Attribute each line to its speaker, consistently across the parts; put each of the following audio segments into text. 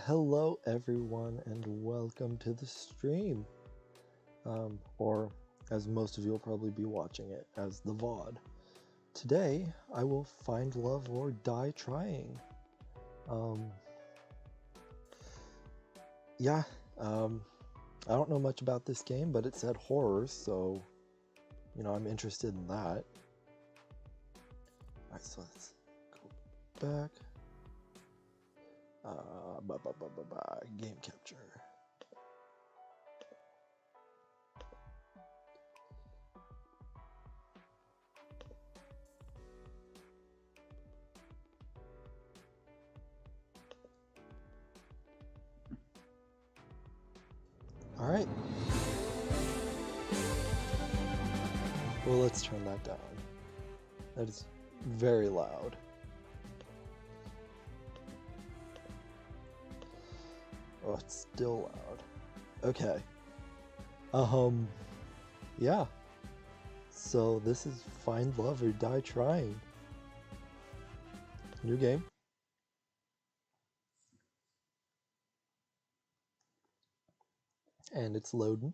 Speaker 1: Hello everyone and welcome to the stream. Or as most of you will probably be watching it as the VOD. Today I will find love or die trying. Yeah, I don't know much about this game, but it said horrors, so I'm interested in that. Alright, so let's go back. Game capture. Alright. Well, let's turn that down. That is very loud. Oh, it's still loud. Okay. Yeah. So this is Find Love or Die Trying. New game. And it's loading.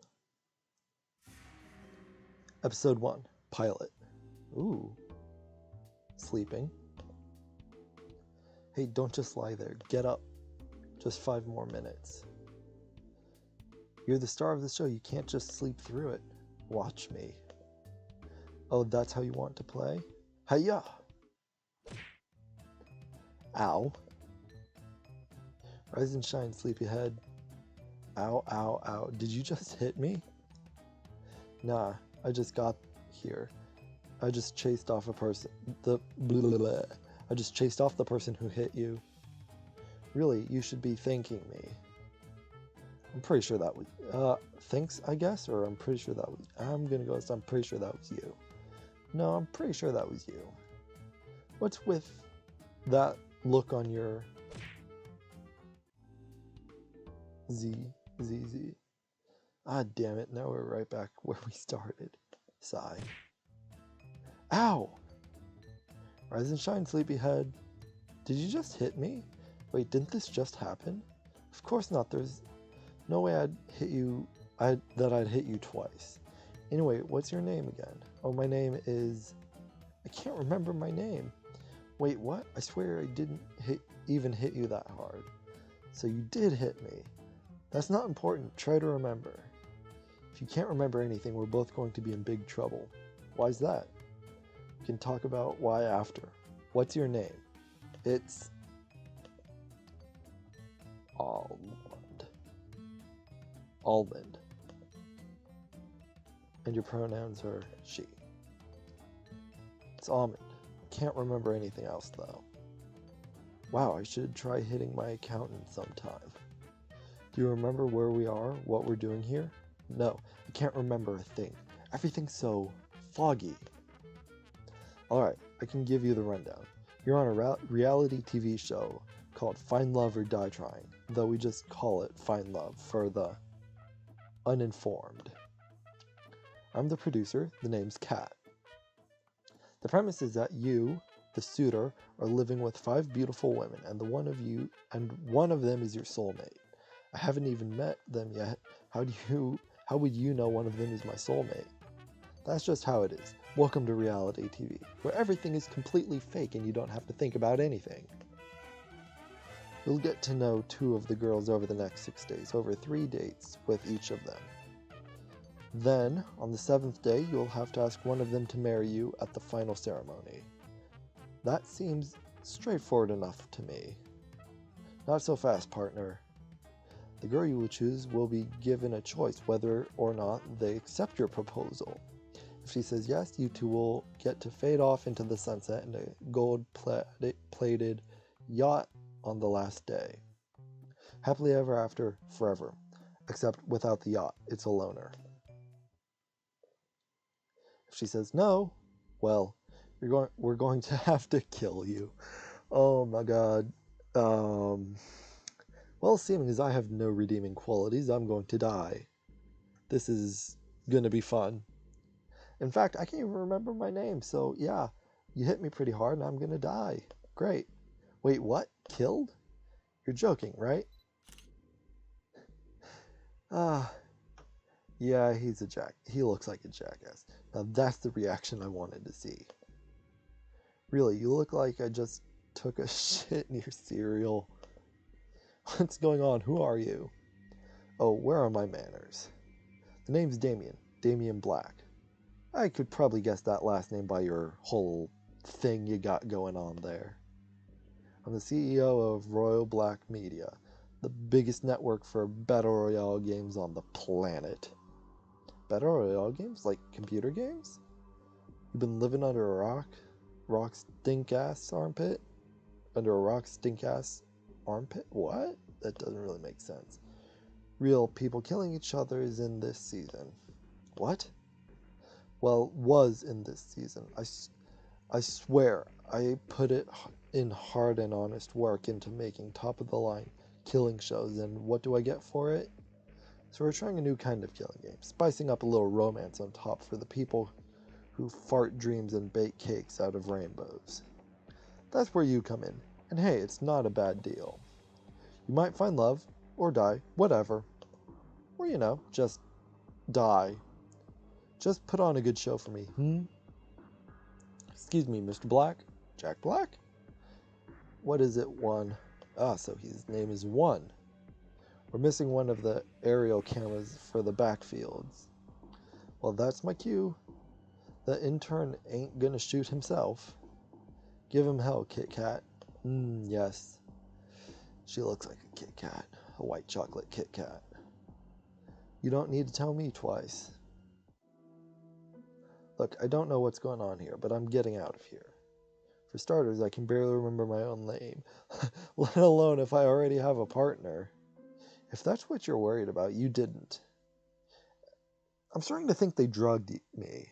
Speaker 1: Episode 1. Pilot. Ooh. Sleeping. Hey, don't just lie there. Get up. Just 5 more minutes. You're the star of the show. You can't just sleep through it. Watch me. Oh, that's how you want to play? Hiya! Ow. Rise and shine, sleepyhead. Ow, ow, ow. Did you just hit me? Nah, I just got here. I just chased off a person. I just chased off the person who hit you. Really, you should be thanking me. I'm pretty sure that was... thanks, I guess? Or I'm pretty sure that was... I'm gonna go with I'm pretty sure that was you. No, I'm pretty sure that was you. What's with that look on your... Z. Ah, damn it. Now we're right back where we started. Sigh. Ow! Rise and shine, sleepyhead. Did you just hit me? Wait, didn't this just happen? Of course not. There's no way I'd hit you... that I'd hit you twice. Anyway, what's your name again? Oh, my name is... I can't remember my name. Wait, what? I swear I didn't even hit you that hard. So you did hit me. That's not important. Try to remember. If you can't remember anything, we're both going to be in big trouble. Why's that? We can talk about why after. What's your name? It's... Almond. And your pronouns are she. It's Almond. Can't remember anything else though. Wow, I should try hitting my accountant sometime. Do you remember where we are? What we're doing here? No, I can't remember a thing. Everything's so foggy. Alright, I can give you the rundown. You're on a reality TV show called Find Love or Die Trying, though we just call it Find Love for the uninformed. I'm the producer, the name's Kat. The premise is that you, the suitor, are living with 5 beautiful women, and one of them is your soulmate. I haven't even met them yet. How would you know one of them is my soulmate? That's just how it is. Welcome to reality TV, where everything is completely fake and you don't have to think about anything. You'll get to know 2 of the girls over the next 6 days, over 3 dates with each of them. Then, on the 7th day, you'll have to ask one of them to marry you at the final ceremony. That seems straightforward enough to me. Not so fast, partner. The girl you will choose will be given a choice whether or not they accept your proposal. If she says yes, you 2 will get to fade off into the sunset in a gold-plated yacht on the last day. Happily ever after, forever. Except without the yacht, it's a loner. If she says no, well, we're going to have to kill you. Oh my god. Well, seeming as I have no redeeming qualities, I'm going to die. This is gonna be fun. In fact, I can't even remember my name, so yeah, you hit me pretty hard and I'm gonna die. Great. Wait, what? Killed? You're joking, right? Ah, yeah, he looks like a jackass. Now that's the reaction I wanted to see. Really, you look like I just took a shit in your cereal. What's going on? Who are you? Oh, where are my manners? The name's Damien. Damien Black. I could probably guess that last name by your whole thing you got going on there. I'm the CEO of Royal Black Media, the biggest network for Battle Royale games on the planet. Battle Royale games? Like computer games? You've been living under a rock? Rock stink ass armpit? Under a rock stink ass armpit? What? That doesn't really make sense. Real people killing each other is in this season. What? Well, was in this season. I swear, I put it in hard and honest work into making top-of-the-line killing shows, and what do I get for it? So we're trying a new kind of killing game, spicing up a little romance on top for the people who fart dreams and bake cakes out of rainbows. That's where you come in, and hey, it's not a bad deal. You might find love, or die, whatever. Or, just die. Just put on a good show for me, Excuse me, Mr. Black? Jack Black? What is it, One? So his name is One. We're missing one of the aerial cameras for the backfields. Well, that's my cue. The intern ain't gonna shoot himself. Give him hell, Kit Kat. Yes. She looks like a Kit Kat. A white chocolate Kit Kat. You don't need to tell me twice. Look, I don't know what's going on here, but I'm getting out of here. For starters, I can barely remember my own name, let alone if I already have a partner. If that's what you're worried about, you didn't. I'm starting to think they drugged me.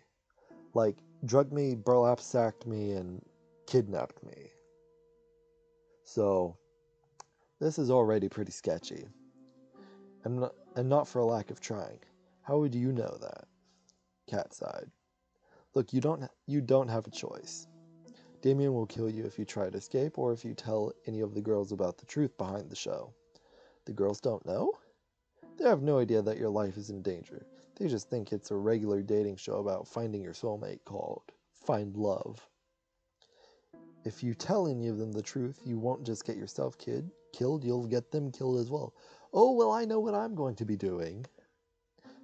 Speaker 1: Like, drugged me, burlap sacked me, and kidnapped me. So, this is already pretty sketchy. And not for a lack of trying. How would you know that? Cat sighed. Look, you don't have a choice. Damien will kill you if you try to escape or if you tell any of the girls about the truth behind the show. The girls don't know? They have no idea that your life is in danger. They just think it's a regular dating show about finding your soulmate called Find Love. If you tell any of them the truth, you won't just get yourself killed, you'll get them killed as well. Oh, well, I know what I'm going to be doing.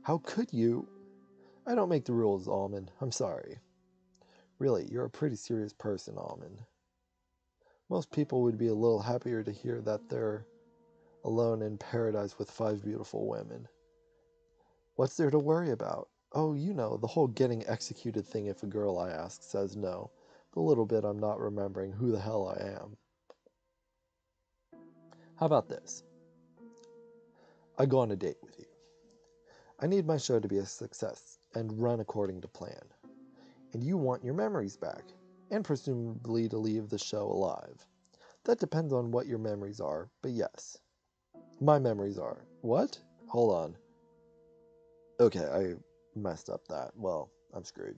Speaker 1: How could you? I don't make the rules, Almond. I'm sorry. Really, you're a pretty serious person, Almond. Most people would be a little happier to hear that they're alone in paradise with 5 beautiful women. What's there to worry about? Oh, the whole getting executed thing if a girl I ask says no. The little bit I'm not remembering who the hell I am. How about this? I go on a date with you. I need my show to be a success and run according to plan. And you want your memories back, and presumably to leave the show alive. That depends on what your memories are, but yes. My memories are. What? Hold on. Okay, I messed up that. Well, I'm screwed.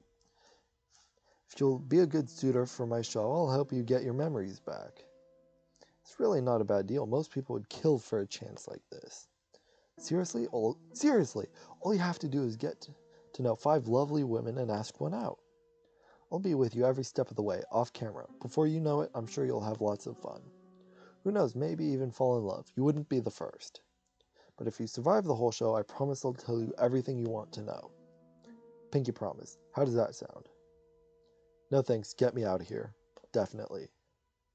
Speaker 1: If you'll be a good suitor for my show, I'll help you get your memories back. It's really not a bad deal. Most people would kill for a chance like this. Seriously, all you have to do is get to know 5 lovely women and ask one out. I'll be with you every step of the way, off camera. Before you know it, I'm sure you'll have lots of fun. Who knows, maybe even fall in love. You wouldn't be the first. But if you survive the whole show, I promise I'll tell you everything you want to know. Pinky promise. How does that sound? No thanks, get me out of here. Definitely.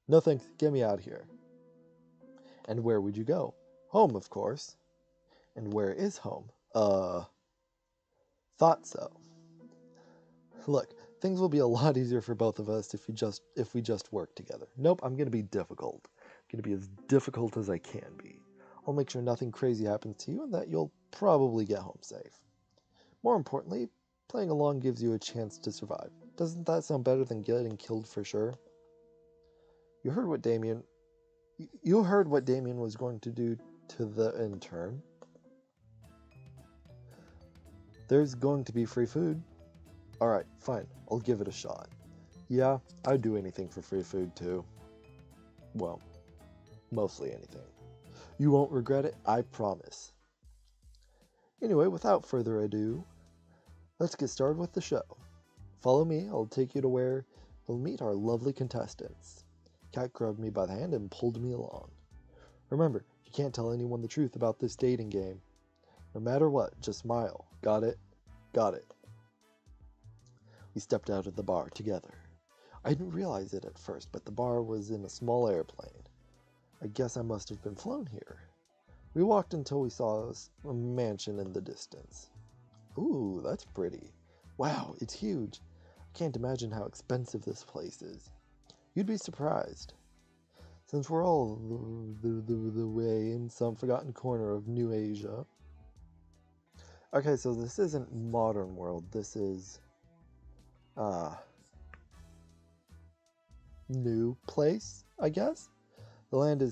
Speaker 1: No thanks, get me out of here. And where would you go? Home, of course. And where is home? Thought so. Look, things will be a lot easier for both of us if we just work together. Nope, I'm gonna be difficult. I'm gonna be as difficult as I can be. I'll make sure nothing crazy happens to you and that you'll probably get home safe. More importantly, playing along gives you a chance to survive. Doesn't that sound better than getting killed for sure? You heard what Damien was going to do to the intern. There's going to be free food. Alright, fine, I'll give it a shot. Yeah, I'd do anything for free food too. Well, mostly anything. You won't regret it, I promise. Anyway, without further ado, let's get started with the show. Follow me, I'll take you to where we'll meet our lovely contestants. Kat grabbed me by the hand and pulled me along. Remember, you can't tell anyone the truth about this dating game. No matter what, just smile. Got it? Got it. We stepped out of the bar together. I didn't realize it at first, but the bar was in a small airplane. I guess I must have been flown here. We walked until we saw a mansion in the distance. Ooh, that's pretty. Wow, it's huge. I can't imagine how expensive this place is. You'd be surprised. Since we're all the way in some forgotten corner of New Asia. Okay, so this isn't modern world. This is new place, I guess. The land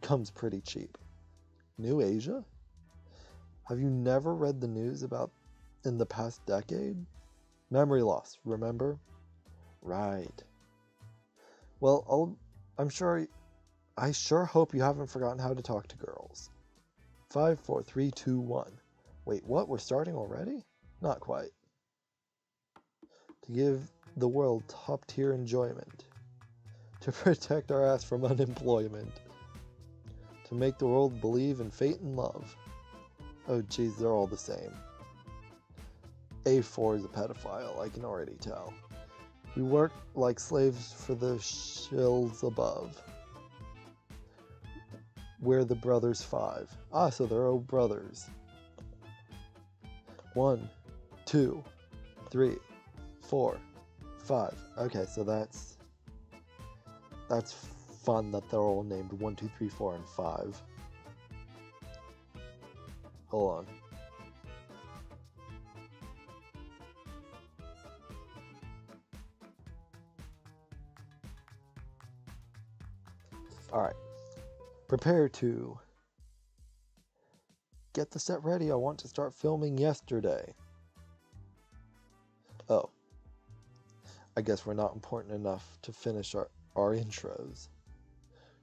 Speaker 1: comes pretty cheap. New Asia? Have you never read the news about in the past decade? Memory loss, remember? Right. Well, I sure hope you haven't forgotten how to talk to girls. 5, 4, 3, 2, 1. Wait, what? We're starting already? Not quite. To give the world top-tier enjoyment. To protect our ass from unemployment. To make the world believe in fate and love. Oh geez, they're all the same. A4 is a pedophile, I can already tell. We work like slaves for the shills above. We're the brothers 5. Ah, so they're old brothers. 1, 2, 3, 4, 5. Okay, so that's fun that they're all named 1, 2, 3, 4, and 5. Hold on. Alright. Prepare to get the set ready. I want to start filming yesterday. Oh. I guess we're not important enough to finish our intros.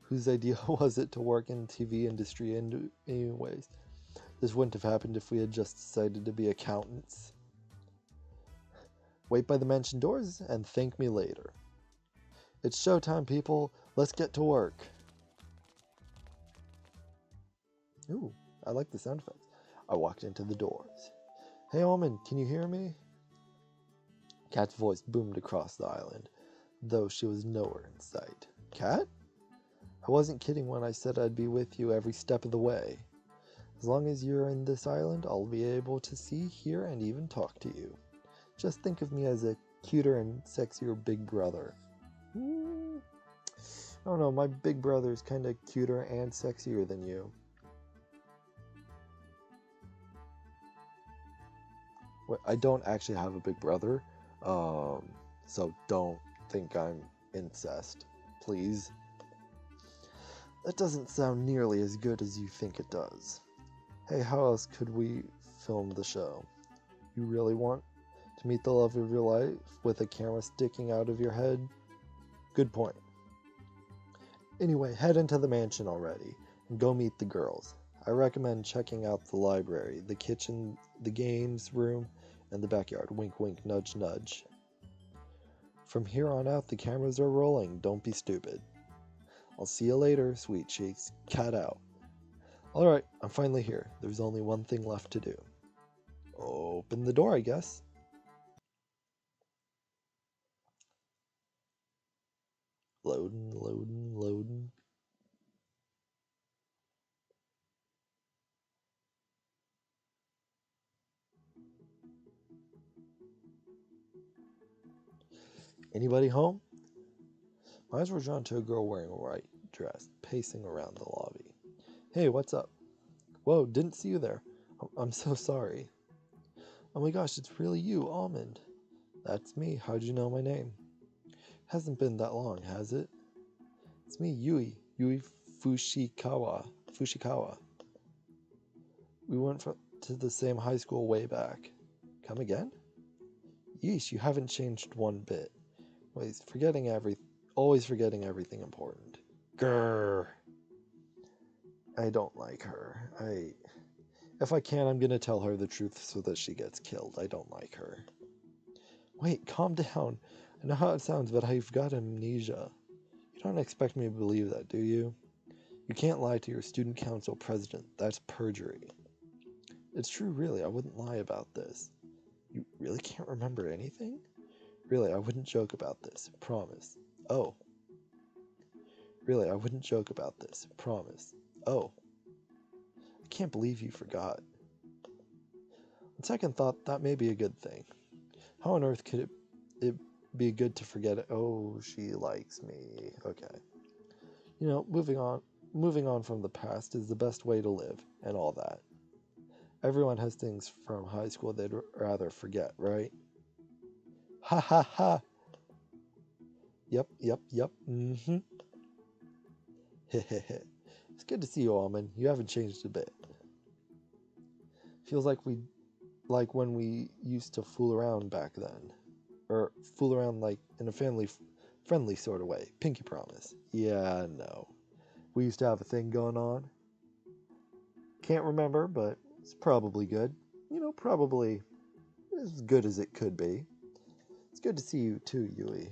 Speaker 1: Whose idea was it to work in the TV industry anyways? This wouldn't have happened if we had just decided to be accountants. Wait by the mentioned doors and thank me later. It's showtime, people. Let's get to work. Ooh, I like the sound effects. I walked into the doors. Hey, Almond, can you hear me? Kat's voice boomed across the island, though she was nowhere in sight. Kat? I wasn't kidding when I said I'd be with you every step of the way. As long as you're in this island, I'll be able to see, hear, and even talk to you. Just think of me as a cuter and sexier big brother. I don't know, my big brother's kinda cuter and sexier than you. Wait, I don't actually have a big brother, so don't think I'm incest, please. That doesn't sound nearly as good as you think it does. Hey, how else could we film the show? You really want to meet the love of your life with a camera sticking out of your head? Good point. Anyway, head into the mansion already and go meet the girls. I recommend checking out the library, the kitchen, the games room, and the backyard. Wink, wink, nudge, nudge. From here on out, the cameras are rolling. Don't be stupid. I'll see you later, sweet cheeks. Cat out. Alright, I'm finally here. There's only one thing left to do. Open the door, I guess. Loading, loading, loading. Anybody home? My eyes were drawn to a girl wearing a white dress, pacing around the lobby. Hey, what's up? Whoa, didn't see you there. I'm so sorry. Oh my gosh, it's really you, Almond. That's me. How'd you know my name? Hasn't been that long, has it? It's me, Yui Fushikawa. We went to the same high school way back. Come again? Yeesh, you haven't changed one bit. Always forgetting everything important. Grrr. I don't like her. If I can, I'm gonna tell her the truth so that she gets killed. I don't like her. Wait, calm down. I know how it sounds, but I've got amnesia. You don't expect me to believe that, do you? You can't lie to your student council president. That's perjury. It's true, really. I wouldn't lie about this. You really can't remember anything? Really, I wouldn't joke about this. Promise. Oh. Really, I wouldn't joke about this. Promise. Oh. I can't believe you forgot. On second thought, that may be a good thing. How on earth could it be good to forget it? Oh, she likes me. Okay. You know, moving on from the past is the best way to live, and all that. Everyone has things from high school they'd rather forget, right? Ha ha ha! Yep. Mm-hmm. Hehehe. It's good to see you, Almond. You haven't changed a bit. Feels like when we used to fool around back then. Or fool around like in a friendly sort of way. Pinky promise. Yeah, no. We used to have a thing going on. Can't remember, but it's probably good. You know, probably as good as it could be. It's good to see you too, Yui.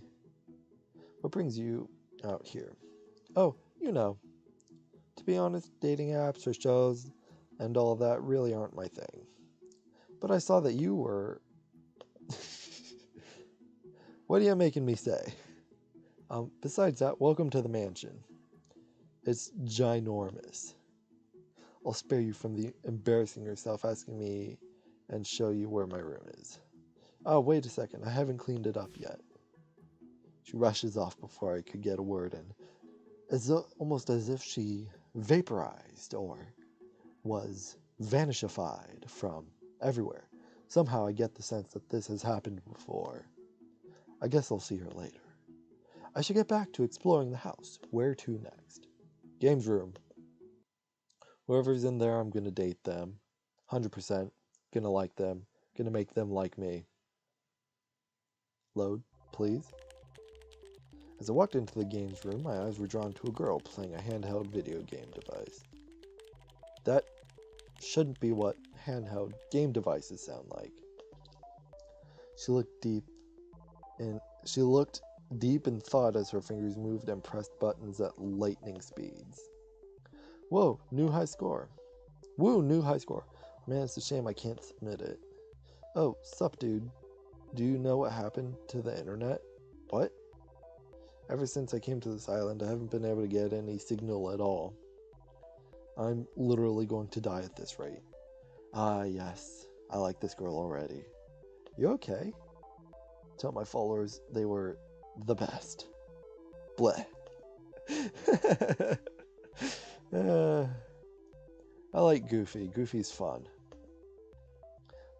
Speaker 1: What brings you out here? Oh, you know. To be honest, dating apps or shows and all of that really aren't my thing. But I saw that you were... What are you making me say? Besides that, welcome to the mansion. It's ginormous. I'll spare you from the embarrassing yourself asking me and show you where my room is. Oh, wait a second, I haven't cleaned it up yet. She rushes off before I could get a word in, almost as if she vaporized or was vanishified from everywhere. Somehow I get the sense that this has happened before. I guess I'll see her later. I should get back to exploring the house. Where to next? Games room. Whoever's in there, I'm gonna date them. 100%. Gonna like them. Gonna make them like me. Load, please. As I walked into the games room, my eyes were drawn to a girl playing a handheld video game device. That shouldn't be what handheld game devices sound like. She looked deep in thought as her fingers moved and pressed buttons at lightning speeds. Whoa, new high score. Woo, new high score. Man, it's a shame I can't submit it. Oh, sup, dude. Do you know what happened to the internet? What? Ever since I came to this island, I haven't been able to get any signal at all. I'm literally going to die at this rate. Ah, yes. I like this girl already. You okay? Tell my followers they were the best. Bleh. I like Goofy. Goofy's fun.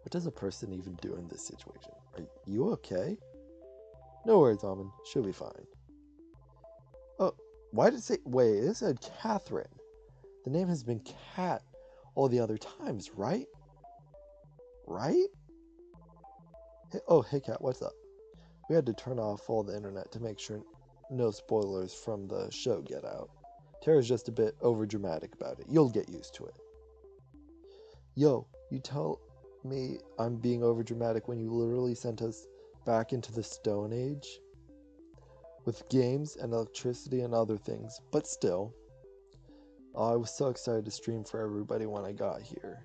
Speaker 1: What does a person even do in this situation? Are you okay? No worries, Almond. She'll be fine. Oh, why did it say... Wait, it said Catherine. The name has been Cat all the other times, right? Right? Hey Cat, what's up? We had to turn off all the internet to make sure no spoilers from the show get out. Tara's just a bit overdramatic about it. You'll get used to it. Yo, you tell me I'm being overdramatic when you literally sent us back into the Stone Age? With games and electricity and other things, but still. Oh, I was so excited to stream for everybody when I got here.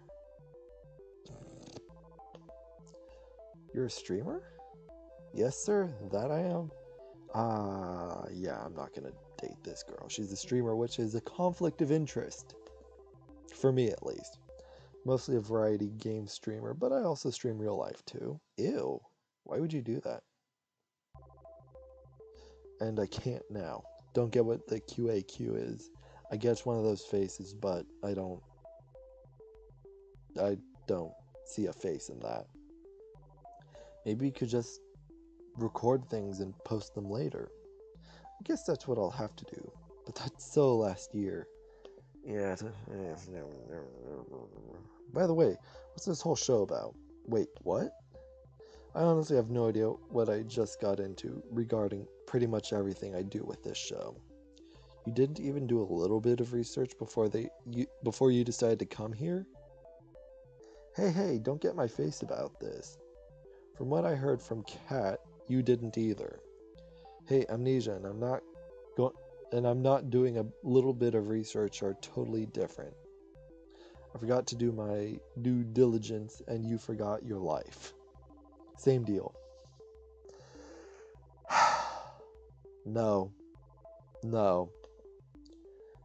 Speaker 1: You're a streamer? Yes, sir, that I am. Yeah, I'm not gonna date this girl. She's a streamer, which is a conflict of interest. For me, at least. Mostly a variety game streamer, but I also stream real life, too. Ew. Why would you do that? And I can't now. Don't get what the QAQ is. I guess one of those faces, but I don't see a face in that. Maybe you could just record things and post them later. I guess that's what I'll have to do. But that's so last year. Yeah. By the way, what's this whole show about? Wait, what? I honestly have no idea what I just got into regarding pretty much everything I do with this show. You didn't even do a little bit of research before you decided to come here? Hey, don't get my face about this. From what I heard from Kat, you didn't either. Hey, Amnesia, go- and I'm not doing a little bit of research are totally different. I forgot to do my due diligence and you forgot your life. Same deal. No, no,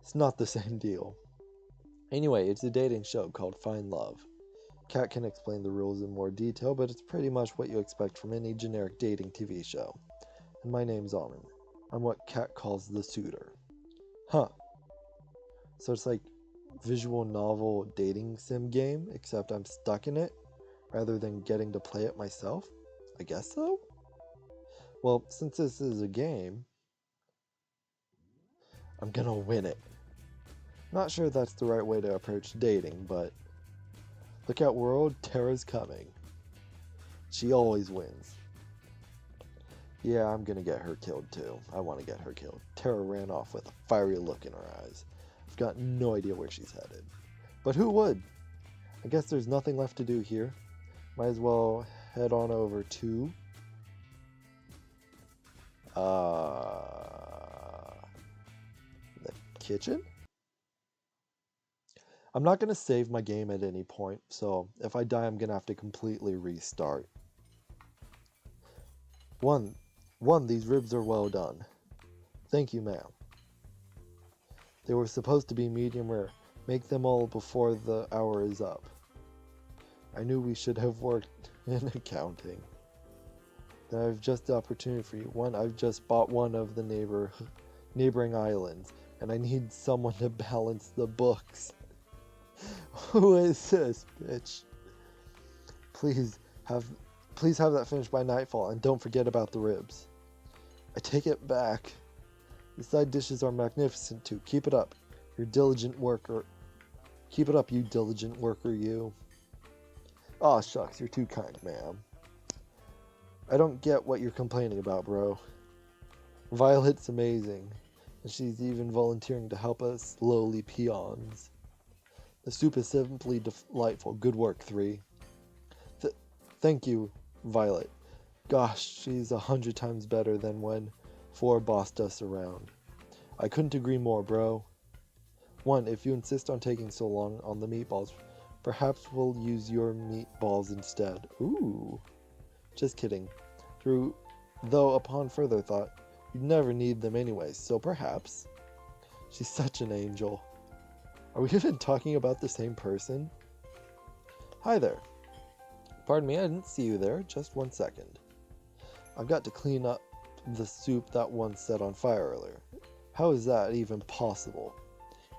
Speaker 1: it's not the same deal. Anyway, it's a dating show called Find Love. Kat can explain the rules in more detail, but it's pretty much what you expect from any generic dating TV show. And my name's Almond. I'm what Kat calls the suitor. Huh. So it's like visual novel dating sim game, except I'm stuck in it rather than getting to play it myself? I guess so? Well, since this is a game, I'm gonna win it. Not sure that's the right way to approach dating, but look out world, Tara's coming. She always wins. Yeah, I'm gonna get her killed too. I want to get her killed. Tara ran off with a fiery look in her eyes. I've got no idea where she's headed. But who would? I guess there's nothing left to do here. Might as well head on over to the kitchen? I'm not going to save my game at any point, so if I die, I'm going to have to completely restart. One, these ribs are well done. Thank you, ma'am. They were supposed to be medium rare. Make them all before the hour is up. I knew we should have worked in accounting. Then I've just the opportunity for you. One, I've just bought one of the neighboring islands, and I need someone to balance the books. Who is this, bitch? Please have that finished by nightfall, and don't forget about the ribs. I take it back. The side dishes are magnificent too. Keep it up, you diligent worker. Keep it up, you diligent worker, you. Aw, shucks, you're too kind, ma'am. I don't get what you're complaining about, bro. Violet's amazing, and she's even volunteering to help us lowly peons. The soup is simply delightful. Good work, 3. Thank you, Violet. Gosh, she's 100 times better than when 4 bossed us around. I couldn't agree more, bro. 1, if you insist on taking so long on the meatballs, perhaps we'll use your meatballs instead. Ooh. Just kidding. Though upon further thought, you'd never need them anyway, so perhaps. She's such an angel. Are we even talking about the same person? Hi there. Pardon me, I didn't see you there. Just 1 second. I've got to clean up the soup that one set on fire earlier. How is that even possible?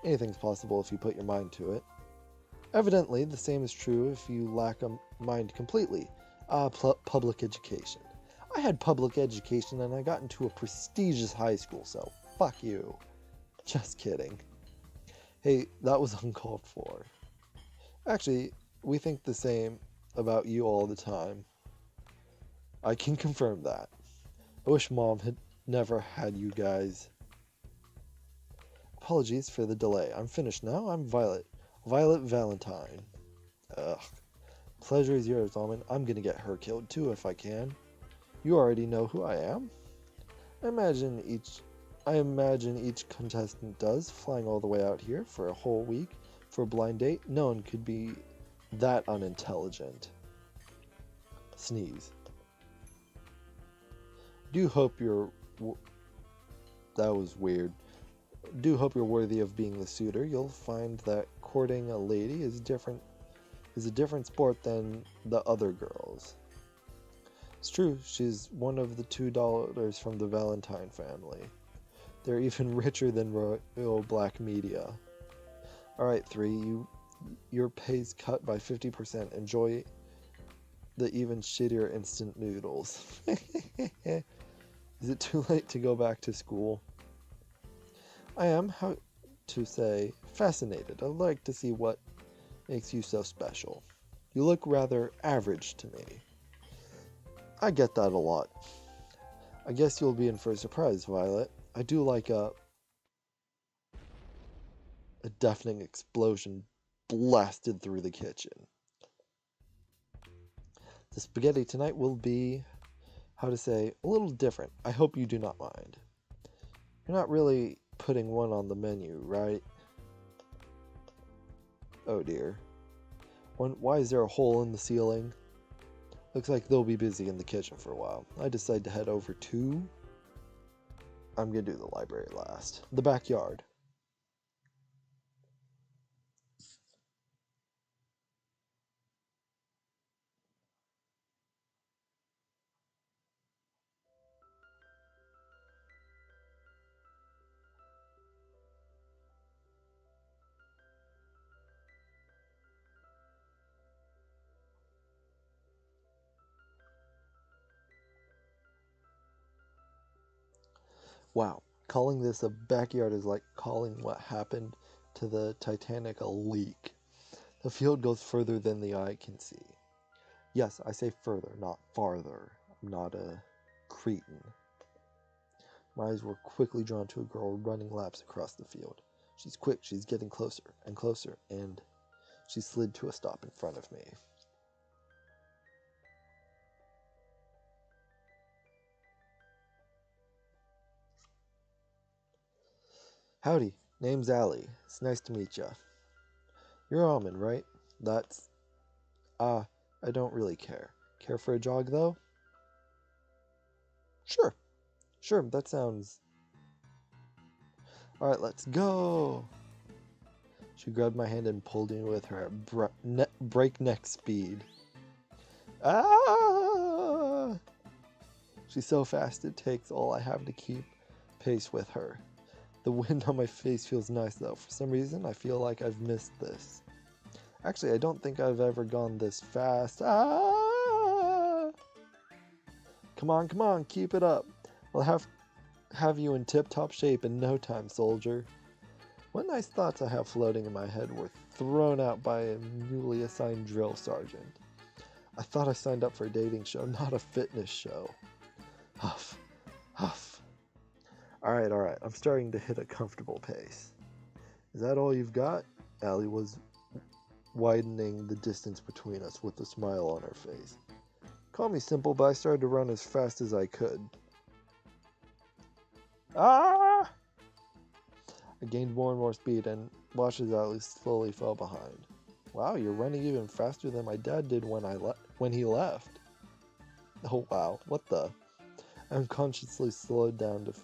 Speaker 1: Anything's possible if you put your mind to it. Evidently, the same is true if you lack a mind completely. Public education. I had public education and I got into a prestigious high school, so fuck you. Just kidding. Hey, that was uncalled for. Actually, we think the same about you all the time. I can confirm that. I wish Mom had never had you guys. Apologies for the delay. I'm finished now. I'm Violet. Violet Valentine. Ugh. Pleasure is yours, Almond. I'm gonna get her killed too if I can. You already know who I am. I imagine each contestant does, flying all the way out here for a whole week for a blind date. No one could be that unintelligent. Sneeze. Do hope you're... That was weird. Do hope you're worthy of being the suitor. You'll find that courting a lady is a different sport than the other girls. It's true, she's one of the 2 daughters from the Valentine family. They're even richer than Royal Black Media. Alright, 3, your pay's cut by 50%. Enjoy the even shittier instant noodles. Is it too late to go back to school? I am, how to say, fascinated. I'd like to see what makes you so special. You look rather average to me. I get that a lot. I guess you'll be in for a surprise, Violet. I do like a deafening explosion blasted through the kitchen. The spaghetti tonight will be, how to say, a little different. I hope you do not mind. You're not really putting one on the menu, right? Oh dear. Why is there a hole in the ceiling? Looks like they'll be busy in the kitchen for a while. I decide to head over to... I'm gonna do the library last. The backyard. Wow, calling this a backyard is like calling what happened to the Titanic a leak. The field goes further than the eye can see. Yes, I say further, not farther. I'm not a cretin. My eyes were quickly drawn to a girl running laps across the field. She's quick, she's getting closer and closer, and she slid to a stop in front of me. Howdy, name's Allie. It's nice to meet ya. You're Almond, right? That's... I don't really care. Care for a jog, though? Sure. Sure, that sounds... Alright, let's go! She grabbed my hand and pulled me with her at breakneck speed. Ah! She's so fast it takes all I have to keep pace with her. The wind on my face feels nice though. For some reason, I feel like I've missed this. Actually, I don't think I've ever gone this fast. Ah! Come on, keep it up. I'll have you in tip-top shape in no time, soldier. What nice thoughts I have floating in my head were thrown out by a newly assigned drill sergeant. I thought I signed up for a dating show, not a fitness show. Huff, huff. Alright, I'm starting to hit a comfortable pace. Is that all you've got? Allie was widening the distance between us with a smile on her face. Call me simple, but I started to run as fast as I could. Ah! I gained more and more speed and watched as Allie slowly fell behind. Wow, you're running even faster than my dad did when he left. Oh wow, what the? I unconsciously slowed down to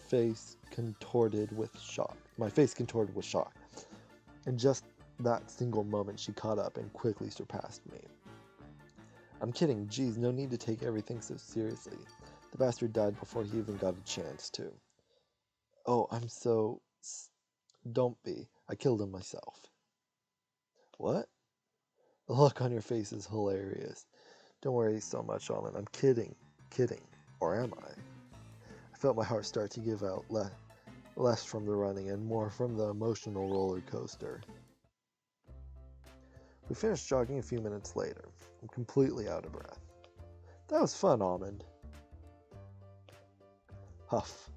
Speaker 1: face contorted with shock. My face contorted with shock. In just that single moment, she caught up and quickly surpassed me. I'm kidding, geez, no need to take everything so seriously. The bastard died before he even got a chance to. Oh, don't be. I killed him myself. What? The look on your face is hilarious. Don't worry so much, Almond. I'm kidding. Or am I? I felt my heart start to give out less from the running and more from the emotional roller coaster. We finished jogging a few minutes later. I'm completely out of breath. That was fun, Almond. Huff.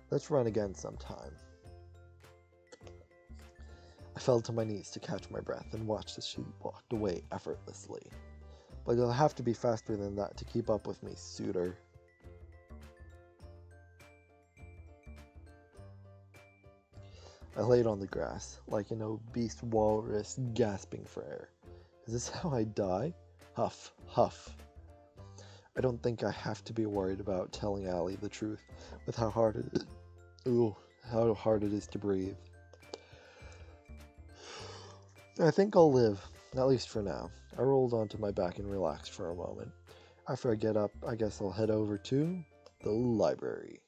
Speaker 1: Let's run again sometime. I fell to my knees to catch my breath and watched as she walked away effortlessly. But you'll have to be faster than that to keep up with me, suitor. I laid on the grass, like an obese walrus gasping for air. Is this how I die? Huff, huff. I don't think I have to be worried about telling Allie the truth with how hard it is to breathe. I think I'll live, at least for now. I rolled onto my back and relaxed for a moment. After I get up, I guess I'll head over to the library.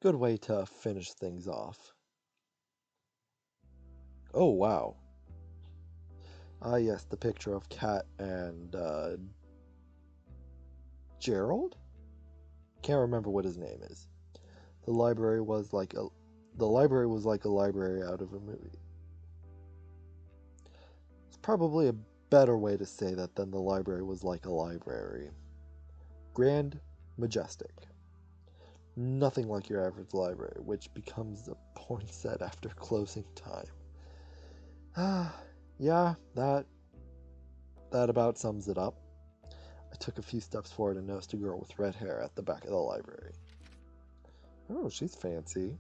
Speaker 1: Good way to finish things off. Oh, wow. Ah, yes, the picture of Kat and, Gerald? Can't remember what his name is. The library was like a library out of a movie. It's probably a better way to say that than the library was like a library. Grand, majestic. Nothing like your average library, which becomes a porn set after closing time. Yeah, that That about sums it up. I took a few steps forward and noticed a girl with red hair at the back of the library. Oh, she's fancy.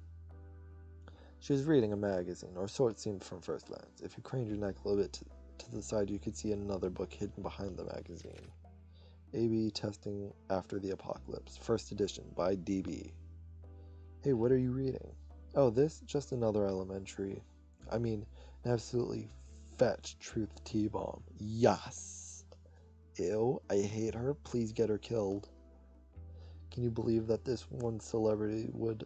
Speaker 1: She was reading a magazine, or so it seemed from first glance. If you craned your neck a little bit to the side, you could see another book hidden behind the magazine. A/B Testing After the Apocalypse, first edition, by D.B. Hey, what are you reading? Oh, this? Just another elementary. An absolutely fetch truth T-bomb. Yes! Ew, I hate her. Please get her killed. Can you believe that this one celebrity would,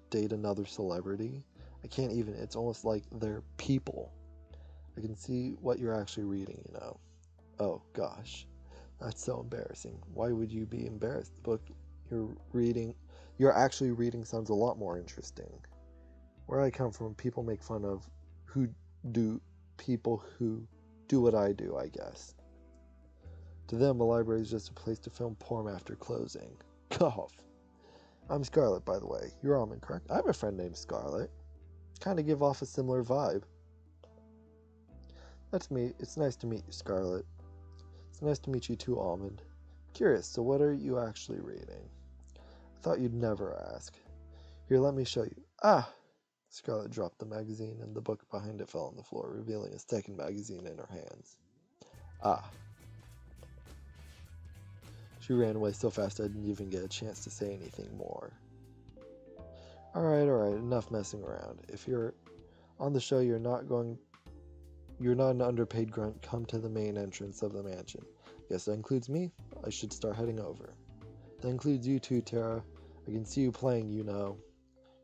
Speaker 1: date another celebrity? I can't even. It's almost like they're people. I can see what you're actually reading, you know. Oh, gosh. That's so embarrassing. Why would you be embarrassed? The book you're actually reading sounds a lot more interesting. Where I come from, people make fun of people who do what I do, I guess. To them, a library is just a place to film porn after closing. Cough. I'm Scarlet, by the way. You're Almond, correct? I have a friend named Scarlet. Kind of give off a similar vibe. That's me. It's nice to meet you, Scarlet. It's nice to meet you too, Almond. Curious, so what are you actually reading? I thought you'd never ask. Here, let me show you. Ah! Scarlet dropped the magazine, and the book behind it fell on the floor, revealing a second magazine in her hands. Ah. She ran away so fast I didn't even get a chance to say anything more. Alright, enough messing around. If you're on the show, you're not an underpaid grunt. Come to the main entrance of the mansion. Guess that includes me. I should start heading over. That includes you too, Tara. I can see you playing, you know.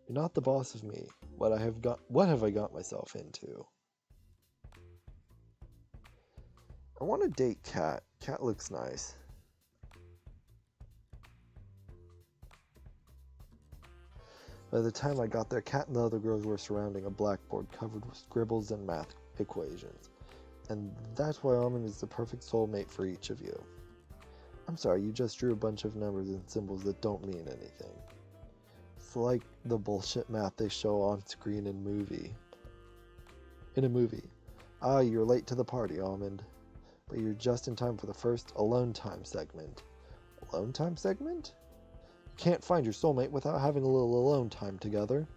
Speaker 1: You're not the boss of me. What have I got myself into? I want to date Cat. Cat looks nice. By the time I got there, Cat and the other girls were surrounding a blackboard covered with scribbles and math equations. And that's why Almond is the perfect soulmate for each of you. I'm sorry, you just drew a bunch of numbers and symbols that don't mean anything. It's like the bullshit math they show on screen in a movie. Ah, you're late to the party, Almond. But you're just in time for the first alone time segment. Alone time segment? You can't find your soulmate without having a little alone time together.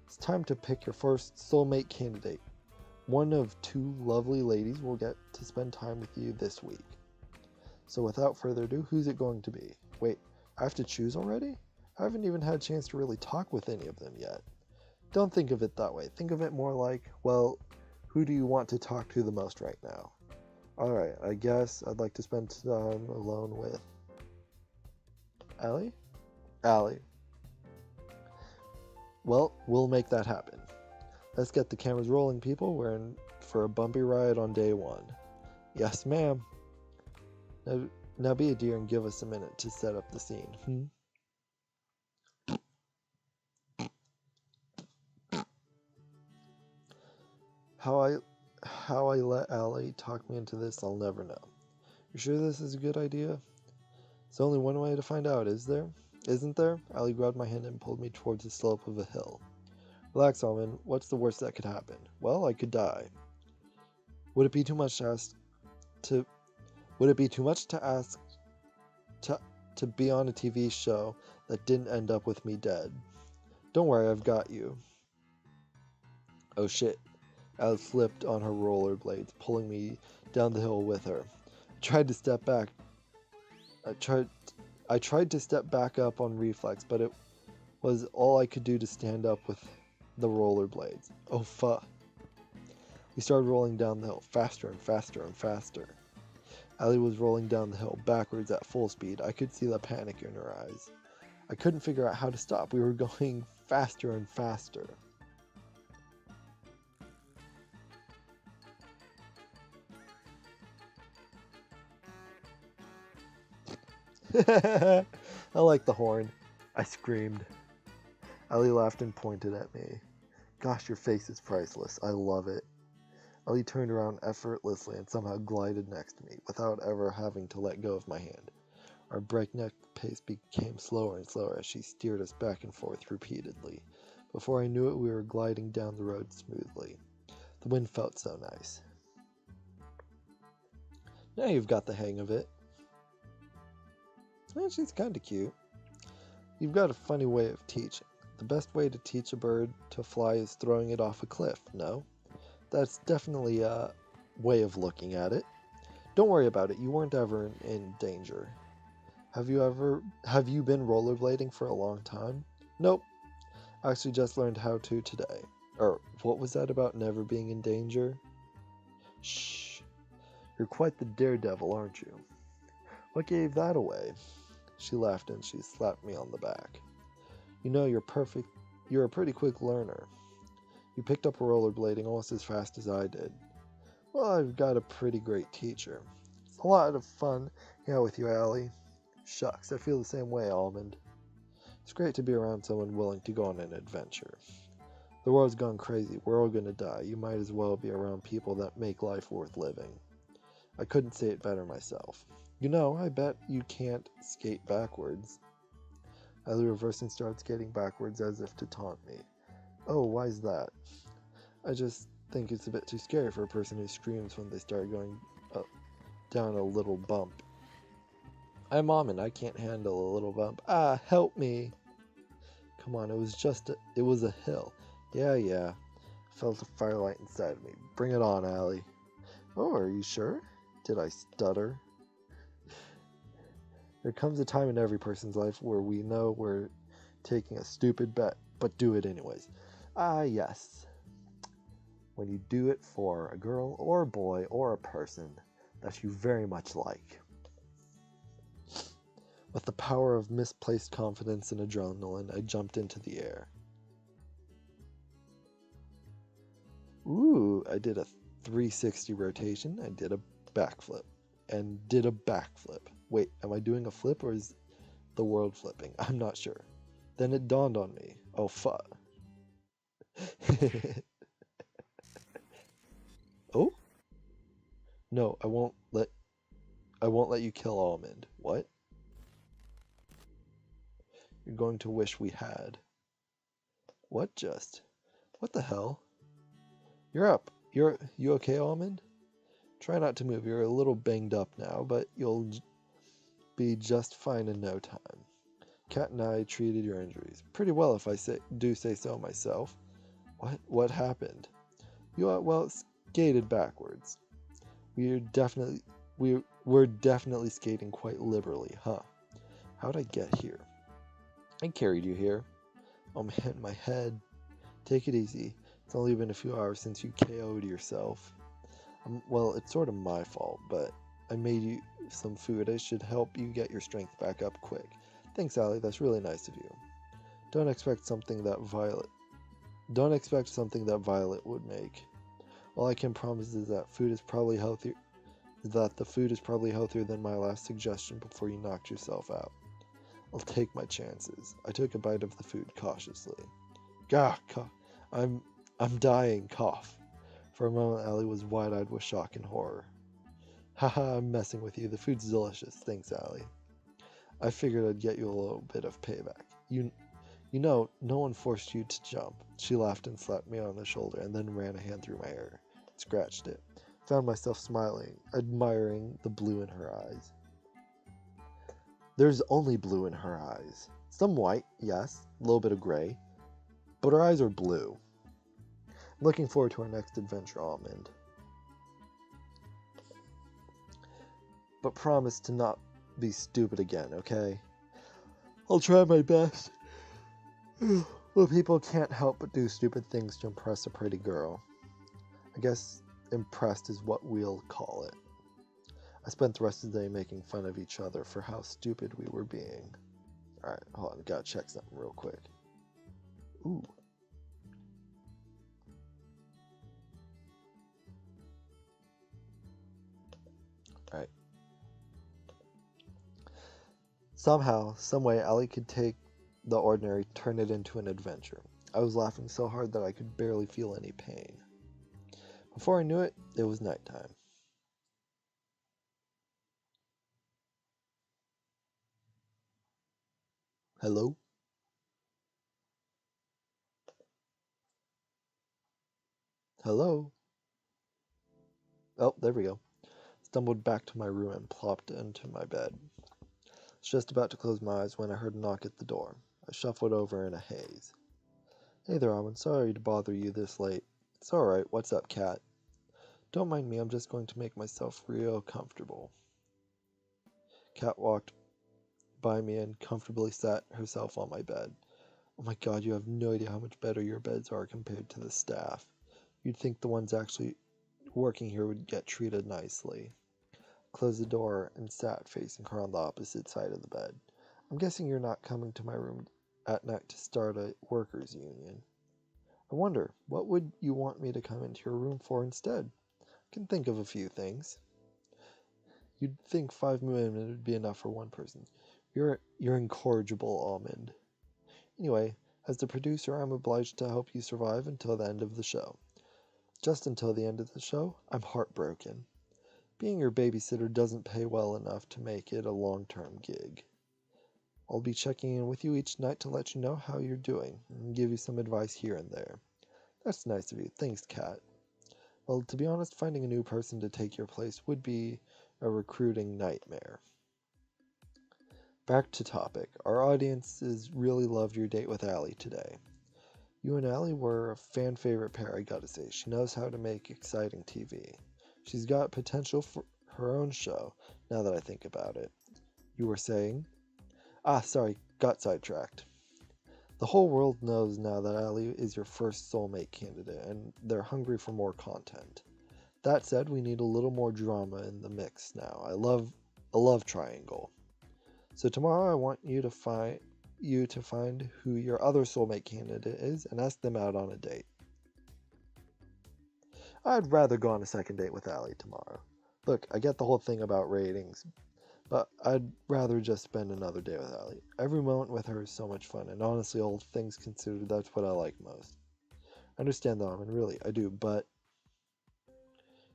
Speaker 1: It's time to pick your first soulmate candidate. One of two lovely ladies will get to spend time with you this week. So without further ado, who's it going to be? Wait, I have to choose already? I haven't even had a chance to really talk with any of them yet. Don't think of it that way. Think of it more like, well, who do you want to talk to the most right now? Alright, I guess I'd like to spend time alone with Allie? Allie. Well, we'll make that happen. Let's get the cameras rolling, people. We're in for a bumpy ride on day one. Yes, ma'am. Now be a dear and give us a minute to set up the scene. How I let Allie talk me into this, I'll never know. You sure this is a good idea? There's only one way to find out, isn't there? Allie grabbed my hand and pulled me towards the slope of a hill. Relax, Almond. What's the worst that could happen? Well, I could die. Would it be too much to ask to be on a TV show that didn't end up with me dead? Don't worry, I've got you. Oh shit. Alice slipped on her rollerblades, pulling me down the hill with her. I tried to step back up on reflex, but it was all I could do to stand up with the rollerblades. Oh fuck. We started rolling down the hill, faster and faster and faster. Allie was rolling down the hill, backwards at full speed. I could see the panic in her eyes. I couldn't figure out how to stop. We were going faster and faster. I like the horn. I screamed. Ellie laughed and pointed at me. Gosh, your face is priceless. I love it. Ellie turned around effortlessly and somehow glided next to me, without ever having to let go of my hand. Our breakneck pace became slower and slower as she steered us back and forth repeatedly. Before I knew it, we were gliding down the road smoothly. The wind felt so nice. Now you've got the hang of it. Eh, she's kind of cute. You've got a funny way of teaching. The best way to teach a bird to fly is throwing it off a cliff, no? That's definitely a way of looking at it. Don't worry about it, you weren't ever in danger. Have you been rollerblading for a long time? Nope. I actually just learned how to today. Or, what was that about never being in danger? Shh. You're quite the daredevil, aren't you? What gave that away? She laughed and she slapped me on the back. You know, you're perfect. You're a pretty quick learner. You picked up rollerblading almost as fast as I did. Well, I've got a pretty great teacher. It's a lot of fun hanging out with you, Allie. Shucks, I feel the same way, Almond. It's great to be around someone willing to go on an adventure. The world's gone crazy. We're all gonna die. You might as well be around people that make life worth living. I couldn't say it better myself. You know, I bet you can't skate backwards. Allie reversed and started skating backwards as if to taunt me. Oh, why's that? I just think it's a bit too scary for a person who screams when they start going down a little bump. I'm Almond, I can't handle a little bump. Ah, help me! Come on, it was a hill. Yeah. I felt a firelight inside of me. Bring it on, Allie. Oh, are you sure? Did I stutter? There comes a time in every person's life where we know we're taking a stupid bet, but do it anyways. Ah, yes. When you do it for a girl or a boy or a person that you very much like. With the power of misplaced confidence and adrenaline, I jumped into the air. Ooh, I did a 360 rotation, I did a backflip, and did a backflip. Wait, am I doing a flip or is the world flipping? I'm not sure. Then it dawned on me. Oh, fuck. Oh? No, I won't let you kill Almond. What? You're going to wish we had. What just? What the hell? You're up. You okay, Almond? Try not to move. You're a little banged up now, but you'll be just fine in no time. Cat and I treated your injuries pretty well, if I do say so myself. What happened? Well, skated backwards. We're definitely skating quite liberally, huh? How'd I get here? I carried you here. Oh man, my head. Take it easy. It's only been a few hours since you KO'd yourself. Well, it's sort of my fault, but I made you some food. I should help you get your strength back up quick. Thanks, Allie. That's really nice of you. Don't expect something that Violet would make. All I can promise is that the food is probably healthier than my last suggestion before you knocked yourself out. I'll take my chances. I took a bite of the food cautiously. Gah, I'm dying, cough. For a moment, Allie was wide-eyed with shock and horror. Haha, I'm messing with you. The food's delicious. Thanks, Allie. I figured I'd get you a little bit of payback. You know, no one forced you to jump. She laughed and slapped me on the shoulder and then ran a hand through my hair. Scratched it. Found myself smiling, admiring the blue in her eyes. There's only blue in her eyes. Some white, yes, a little bit of gray, but her eyes are blue. I'm looking forward to our next adventure, Almond. But promise to not be stupid again, okay? I'll try my best. Well, people can't help but do stupid things to impress a pretty girl. I guess impressed is what we'll call it. I spent the rest of the day making fun of each other for how stupid we were being. Alright, hold on, gotta check something real quick. Ooh. Alright. Somehow, someway, Allie could take the ordinary, turn it into an adventure. I was laughing so hard that I could barely feel any pain. Before I knew it, it was nighttime. Hello? Hello? Oh, there we go. stumbled back to my room and plopped into my bed. I was just about to close my eyes when I heard a knock at the door. I shuffled over in a haze. Hey there, Almond. Sorry to bother you this late. It's alright. What's up, Cat? Don't mind me. I'm just going to make myself real comfortable. Cat walked by me and comfortably sat herself on my bed. Oh my god, you have no idea how much better your beds are compared to the staff. You'd think the ones actually working here would get treated nicely. Closed the door and sat facing her on the opposite side of the bed. I'm guessing you're not coming to my room at night to start a workers' union. I wonder, what would you want me to come into your room for instead? I can think of a few things. You'd think 5 women would be enough for one person. You're incorrigible, Almond. Anyway, as the producer, I'm obliged to help you survive until the end of the show. Just until the end of the show, I'm heartbroken. Being your babysitter doesn't pay well enough to make it a long-term gig. I'll be checking in with you each night to let you know how you're doing and give you some advice here and there. That's nice of you. Thanks, Kat. Well, to be honest, finding a new person to take your place would be a recruiting nightmare. Back to topic. Our audiences really loved your date with Allie today. You and Allie were a fan favorite pair, I gotta say. She knows how to make exciting TV. She's got potential for her own show, now that I think about it. You were saying? Sorry, got sidetracked. The whole world knows now that Allie is your first soulmate candidate, and they're hungry for more content. That said, we need a little more drama in the mix now. I love a love triangle. So tomorrow I want you to find who your other soulmate candidate is and ask them out on a date. I'd rather go on a second date with Allie tomorrow. Look, I get the whole thing about ratings, but I'd rather just spend another day with Allie. Every moment with her is so much fun, and honestly, all things considered, that's what I like most. I understand though, and really, I do, but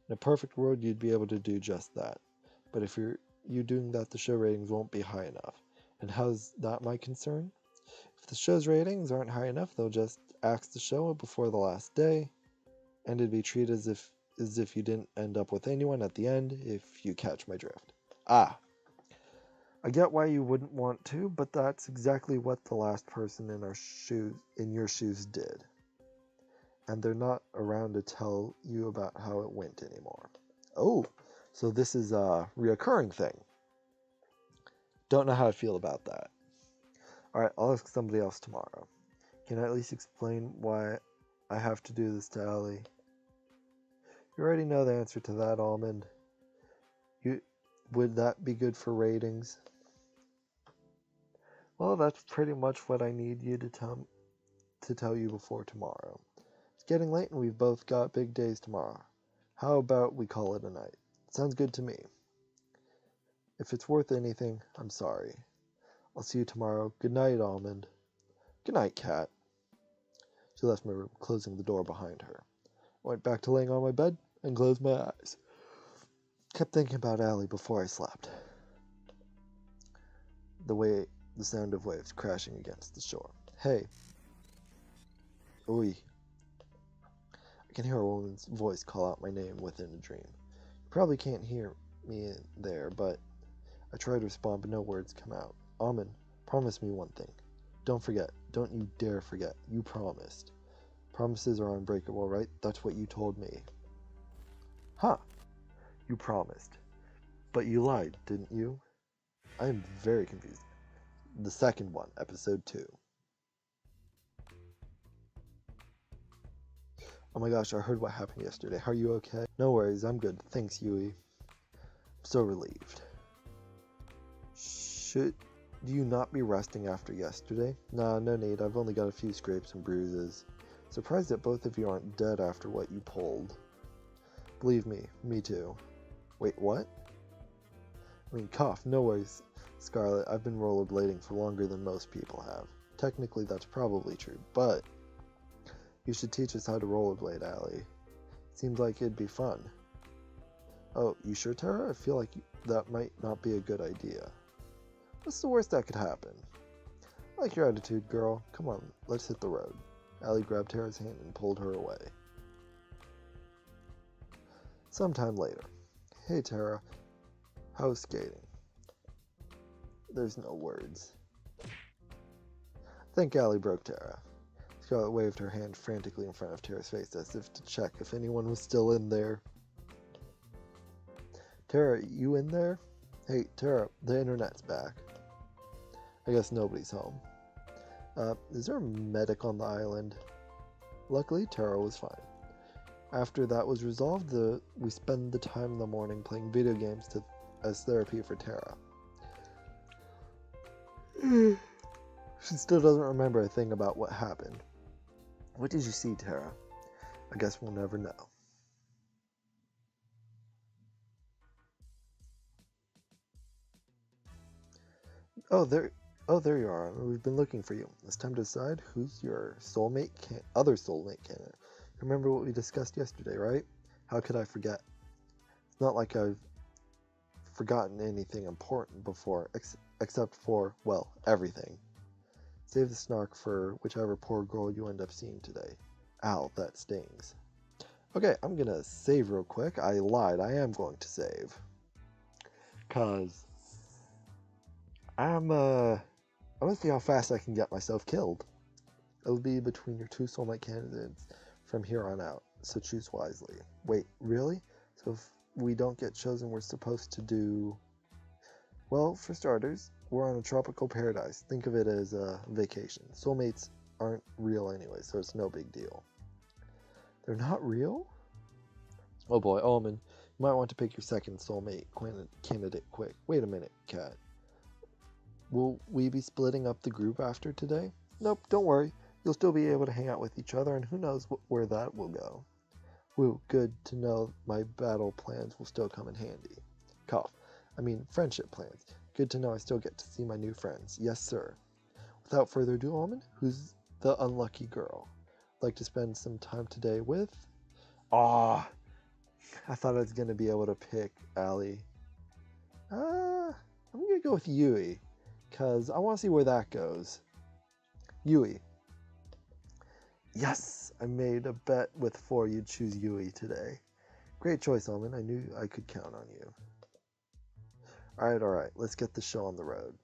Speaker 1: in a perfect world, you'd be able to do just that. But if you doing that, the show ratings won't be high enough. And how's that my concern? If the show's ratings aren't high enough, they'll just axe the show before the last day, and it'd be treated as if you didn't end up with anyone at the end, if you catch my drift. I get why you wouldn't want to, but that's exactly what the last person in your shoes did. And they're not around to tell you about how it went anymore. Oh, so this is a reoccurring thing. Don't know how I feel about that. Alright, I'll ask somebody else tomorrow. Can I at least explain why I have to do this to Allie? You already know the answer to that, Almond. Would that be good for ratings? Well, that's pretty much what I need you to tell you before tomorrow. It's getting late and we've both got big days tomorrow. How about we call it a night? Sounds good to me. If it's worth anything, I'm sorry. I'll see you tomorrow. Good night, Almond. Good night, Cat. She left my room, closing the door behind her. I went back to laying on my bed and closed my eyes. Kept thinking about Allie before I slept. The sound of waves crashing against the shore. Hey. Oi. I can hear a woman's voice call out my name within a dream. You probably can't hear me in there, but I try to respond, but no words come out. Almond, promise me one thing. Don't forget. Don't you dare forget. You promised. Promises are unbreakable, right? That's what you told me. Huh. You promised. But you lied, didn't you? I am very confused. The second one, episode 2. Oh my gosh, I heard what happened yesterday. Are you okay? No worries, I'm good. Thanks, Yui. I'm so relieved. Should you not be resting after yesterday? Nah, no need. I've only got a few scrapes and bruises. Surprised that both of you aren't dead after what you pulled. Believe me too. Wait, what? I mean, cough, no worries, Scarlet. I've been rollerblading for longer than most people have. Technically, that's probably true, but you should teach us how to rollerblade, Allie. Seems like it'd be fun. Oh, you sure, Tara? I feel like that might not be a good idea. What's the worst that could happen? I like your attitude, girl. Come on, let's hit the road. Allie grabbed Tara's hand and pulled her away. Sometime later. Hey Tara, how's skating? There's no words. I think Allie broke Tara. Scarlet waved her hand frantically in front of Tara's face as if to check if anyone was still in there. Tara, you in there? Hey, Tara, the internet's back. I guess nobody's home. Is there a medic on the island? Luckily, Tara was fine. After that was resolved, we spent the time in the morning playing video games as therapy for Tara. She still doesn't remember a thing about what happened. What did you see, Tara? I guess we'll never know. Oh, there you are. We've been looking for you. It's time to decide who's your other soulmate candidate. Remember what we discussed yesterday, right? How could I forget? It's not like I've forgotten anything important before, except for, well, everything. Save the snark for whichever poor girl you end up seeing today. Ow, that stings. Okay, I'm gonna save real quick. I lied. I am going to save. 'Cause I want to see how fast I can get myself killed. It'll be between your two soulmate candidates from here on out, so choose wisely. Wait, really? So if we don't get chosen, we're supposed to do... Well, for starters, we're on a tropical paradise. Think of it as a vacation. Soulmates aren't real anyway, so it's no big deal. They're not real? Oh boy, Almond, you might want to pick your second soulmate candidate quick. Wait a minute, Cat. Will we be splitting up the group after today? Nope, don't worry. You'll still be able to hang out with each other, and who knows where that will go. Woo, good to know my battle plans will still come in handy. Cough. I mean, friendship plans. Good to know I still get to see my new friends. Yes, sir. Without further ado, Almond, who's the unlucky girl? Like to spend some time today with? Ah, I thought I was going to be able to pick Allie. I'm going to go with Yui, because I want to see where that goes. Yui. Yes, I made a bet with 4 you'd choose Yui today. Great choice, Almond. I knew I could count on you. Alright, let's get the show on the road.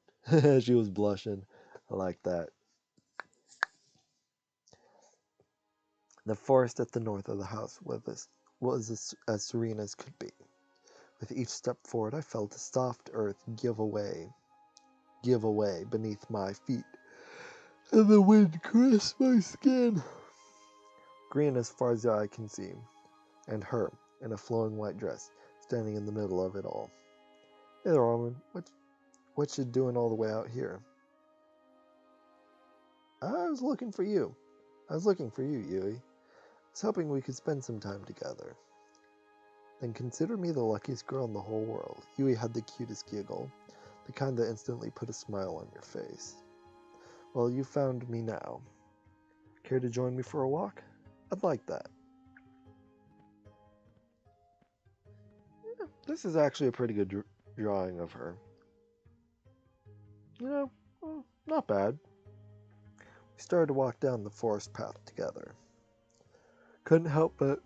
Speaker 1: She was blushing. I like that. The forest at the north of the house was as serene as could be. With each step forward, I felt the soft earth give away beneath my feet, and the wind caressed my skin. Green as far as the eye can see, and her, in a flowing white dress, standing in the middle of it all. Hey there, Almond. What you doing all the way out here? I was looking for you. Yui. I was hoping we could spend some time together. Then consider me the luckiest girl in the whole world. Yui had the cutest giggle, the kind that instantly put a smile on your face. Well, you found me now. Care to join me for a walk? I'd like that. Yeah, this is actually a pretty good drawing of her. Not bad. We started to walk down the forest path together. Couldn't help but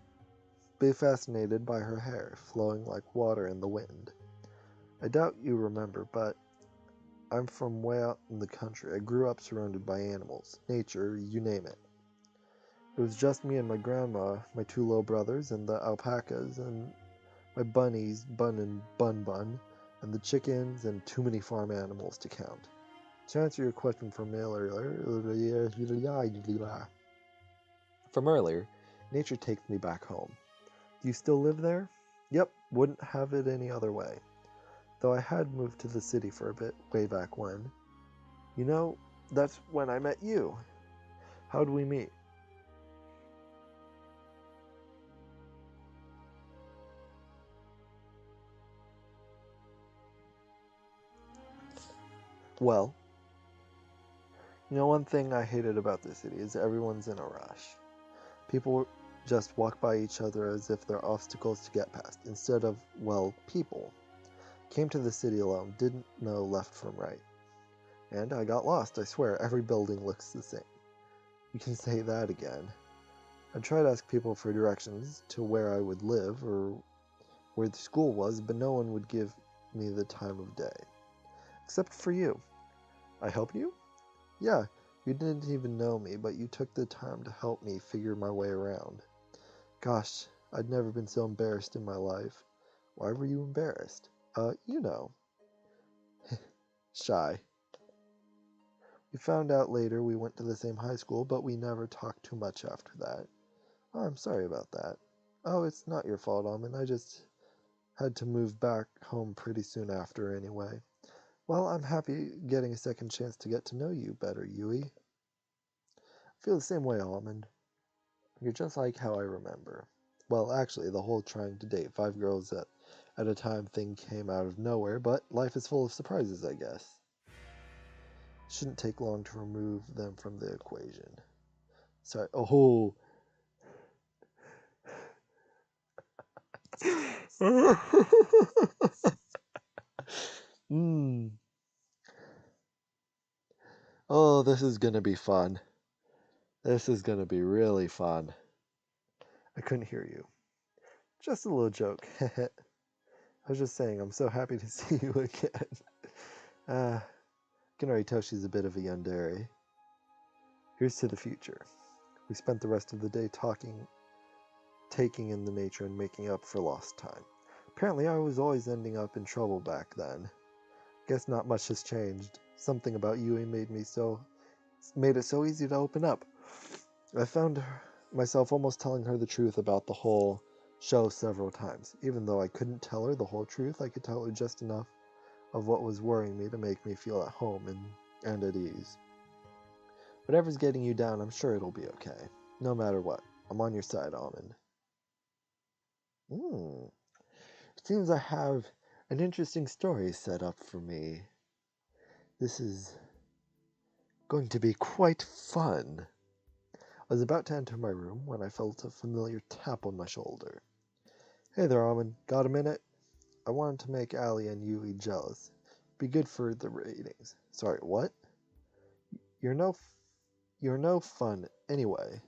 Speaker 1: be fascinated by her hair, flowing like water in the wind. I doubt you remember, but I'm from way out in the country. I grew up surrounded by animals, nature, you name it. It was just me and my grandma, my 2 little brothers, and the alpacas, and my bunnies, Bun and Bun, and the chickens, and too many farm animals to count. To answer your question from earlier, nature takes me back home. Do you still live there? Yep, wouldn't have it any other way. Though I had moved to the city for a bit, way back when. You know, that's when I met you. How'd we meet? Well, one thing I hated about this city is everyone's in a rush. People just walk by each other as if they're obstacles to get past, instead of, well, people. Came to the city alone, didn't know left from right. And I got lost, I swear, every building looks the same. You can say that again. I tried to ask people for directions to where I would live, or where the school was, but no one would give me the time of day. Except for you. I helped you? Yeah, you didn't even know me, but you took the time to help me figure my way around. Gosh, I'd never been so embarrassed in my life. Why were you embarrassed? You know. Shy. We found out later we went to the same high school, but we never talked too much after that. Oh, I'm sorry about that. Oh, it's not your fault, Almond. I just had to move back home pretty soon after anyway. Well, I'm happy getting a second chance to get to know you better, Yui. I feel the same way, Almond. You're just like how I remember. Well, actually, the whole trying to date 5 girls at a time thing came out of nowhere, but life is full of surprises, I guess. Shouldn't take long to remove them from the equation. Sorry. Oh. Oh, this is gonna be fun. This is gonna be really fun. I couldn't hear you. Just a little joke. I was just saying, I'm so happy to see you again. I can already tell she's a bit of a yandere. Here's to the future. We spent the rest of the day talking, taking in the nature, and making up for lost time. Apparently, I was always ending up in trouble back then. Guess not much has changed. Something about Yui made it so easy to open up. I found myself almost telling her the truth about the whole show several times. Even though I couldn't tell her the whole truth, I could tell her just enough of what was worrying me to make me feel at home and at ease. Whatever's getting you down, I'm sure it'll be okay. No matter what. I'm on your side, Almond. It seems I have an interesting story set up for me. This is going to be quite fun. I was about to enter my room when I felt a familiar tap on my shoulder. Hey there, Almond. Got a minute? I wanted to make Allie and Yui jealous. Be good for the ratings. Sorry, what? You're no fun anyway.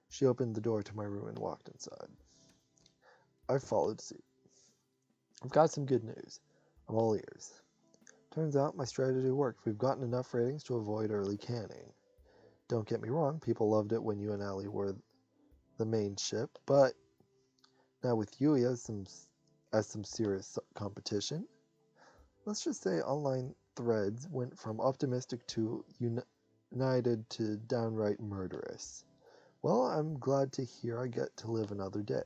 Speaker 1: She opened the door to my room and walked inside. I followed suit. I've got some good news. I'm all ears. Turns out my strategy worked. We've gotten enough ratings to avoid early canning. Don't get me wrong, people loved it when you and Allie were the main ship, but now with Yui as some serious competition, let's just say online threads went from optimistic to united to downright murderous. Well, I'm glad to hear I get to live another day.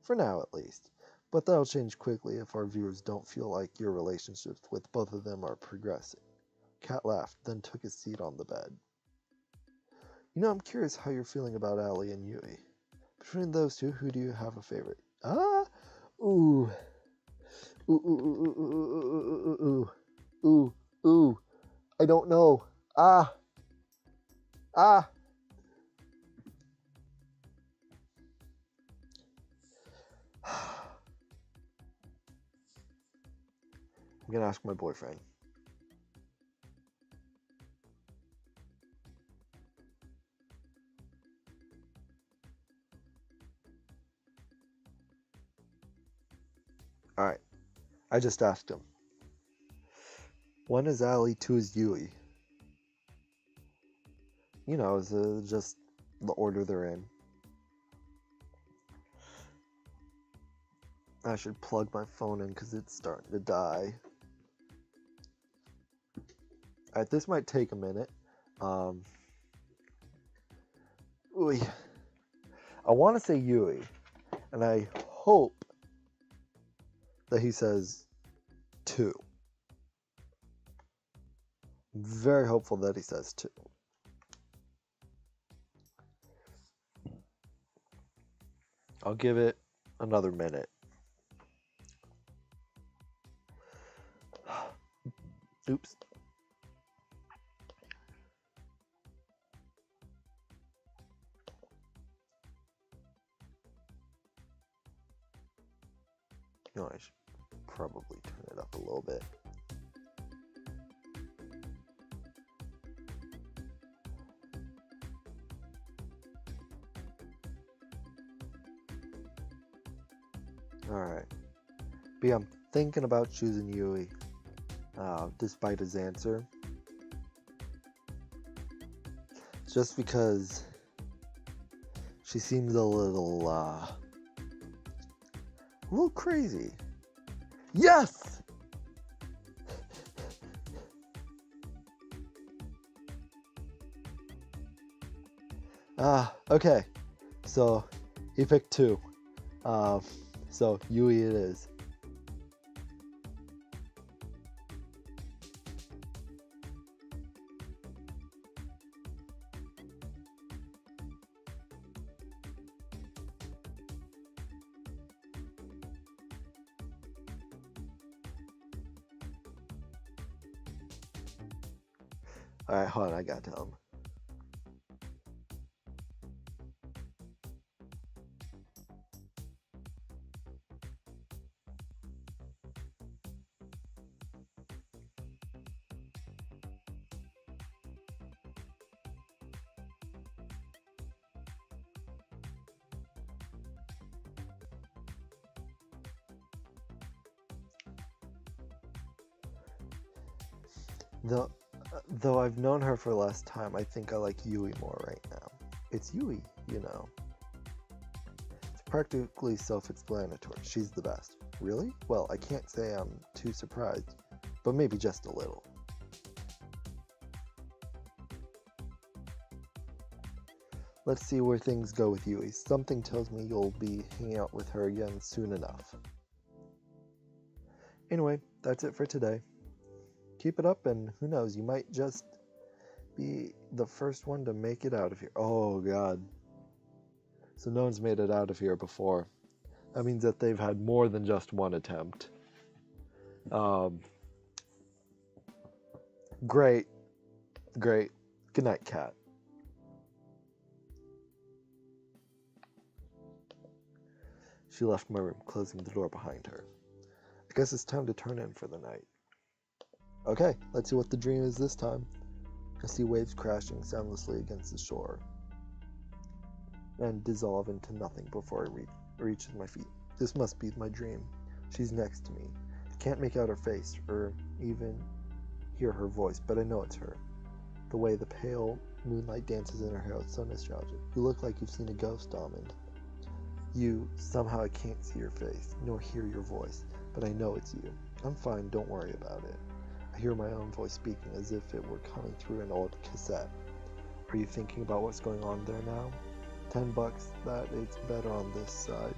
Speaker 1: For now, at least. But that'll change quickly if our viewers don't feel like your relationships with both of them are progressing. Cat laughed, then took his seat on the bed. You know, I'm curious how you're feeling about Allie and Yui. Between those two, who do you have a favorite? Ooh. Ooh, ooh, ooh, ooh, ooh, ooh, ooh, ooh. I don't know. Ah. I'm gonna ask my boyfriend. Alright. I just asked him. 1 is Allie, 2 is Yui. You know, it's just the order they're in. I should plug my phone in because it's starting to die. Alright, this might take a minute. Ooh. I want to say Yui, and I hope that he says 2. I'm very hopeful that he says 2. I'll give it another minute. Oops. No, I should probably turn it up a little bit. Alright. But yeah, I'm thinking about choosing Yui, despite his answer. Just because she seems a little crazy. Yes! Okay. So, he picked 2. So Yui it is. Alright, hold on, I gotta tell him. Though I've known her for less time, I think I like Yui more right now. It's Yui, you know. It's practically self-explanatory. She's the best. Really? Well, I can't say I'm too surprised, but maybe just a little. Let's see where things go with Yui. Something tells me you'll be hanging out with her again soon enough. Anyway, that's it for today. Keep it up, and who knows, you might just be the first one to make it out of here. Oh, God. So no one's made it out of here before. That means that they've had more than just one attempt. Great. Good night, cat. She left my room, closing the door behind her. I guess it's time to turn in for the night. Okay, let's see what the dream is this time. I see waves crashing soundlessly against the shore and dissolve into nothing before it reaches my feet. This must be my dream. She's next to me. I can't make out her face or even hear her voice, but I know it's her. The way the pale moonlight dances in her hair is so nostalgic. You look like you've seen a ghost, Almond. Somehow I can't see your face, nor hear your voice, but I know it's you. I'm fine, don't worry about it. I hear my own voice speaking as if it were coming through an old cassette. Are you thinking about what's going on there now? $10, that it's better on this side.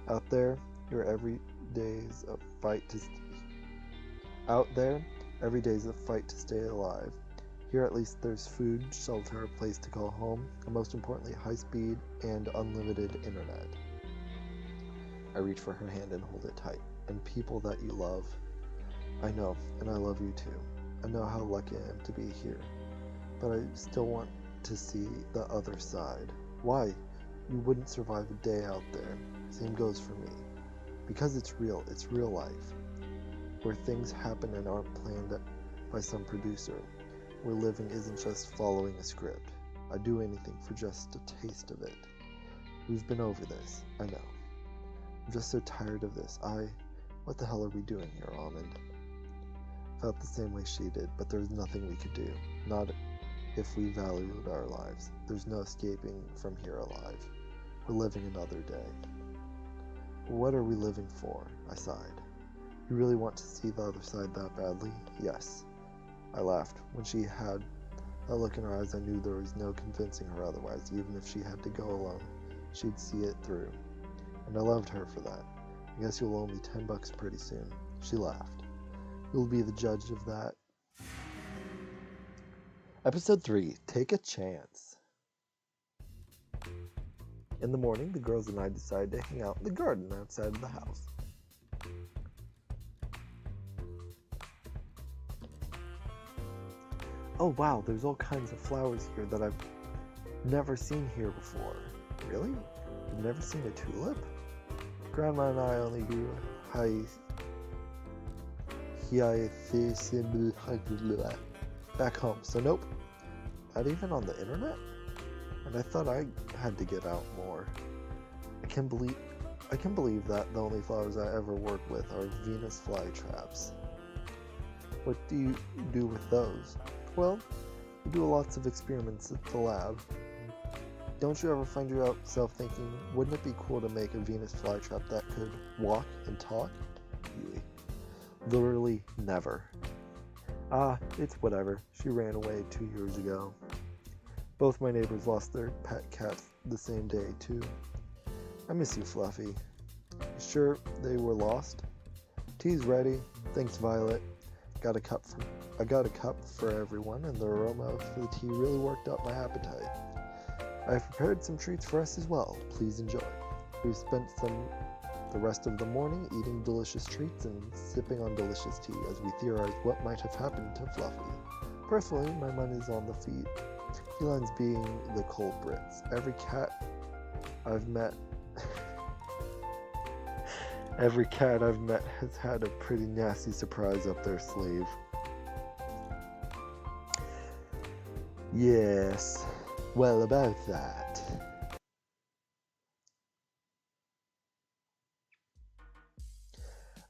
Speaker 1: Out there, every day's a fight to stay alive. Here at least there's food, shelter, a place to call home, and most importantly, high speed and unlimited internet. I reach for her hand and hold it tight. And people that you love. I know, and I love you too. I know how lucky I am to be here. But I still want to see the other side. Why? You wouldn't survive a day out there. Same goes for me. Because it's real life. Where things happen and aren't planned by some producer. Where living isn't just following a script. I'd do anything for just a taste of it. We've been over this, I know. I'm just so tired of this. What the hell are we doing here, Almond? Felt the same way she did, but there's nothing we could do. Not if we valued our lives. There's no escaping from here alive. We're living another day. What are we living for? I sighed. You really want to see the other side that badly? Yes. I laughed. When she had that look in her eyes, I knew there was no convincing her otherwise. Even if she had to go alone, she'd see it through. And I loved her for that. I guess you'll owe me $10 pretty soon. She laughed. You'll be the judge of that. Episode 3, Take a Chance. In the morning, the girls and I decided to hang out in the garden outside of the house. Oh wow, there's all kinds of flowers here that I've never seen here before. Really? You've never seen a tulip? Grandma and I only do back home, so nope. Not even on the internet? And I thought I had to get out more. I can't believe I can't believe that the only flowers I ever work with are Venus flytraps. What do you do with those? Well, we do lots of experiments at the lab. Don't you ever find yourself thinking, wouldn't it be cool to make a Venus flytrap that could walk and talk? Yui. Literally never. Ah, it's whatever. She ran away 2 years ago. Both my neighbors lost their pet cats the same day, too. I miss you, Fluffy. Sure they were lost? Tea's ready. Thanks, Violet. I got a cup for everyone, and the aroma of the tea really worked up my appetite. I have prepared some treats for us as well. Please enjoy. We've spent the rest of the morning eating delicious treats and sipping on delicious tea as we theorize what might have happened to Fluffy. Personally, my mind is on the felines being the culprits. Every cat I've met has had a pretty nasty surprise up their sleeve. Yes, well, about that.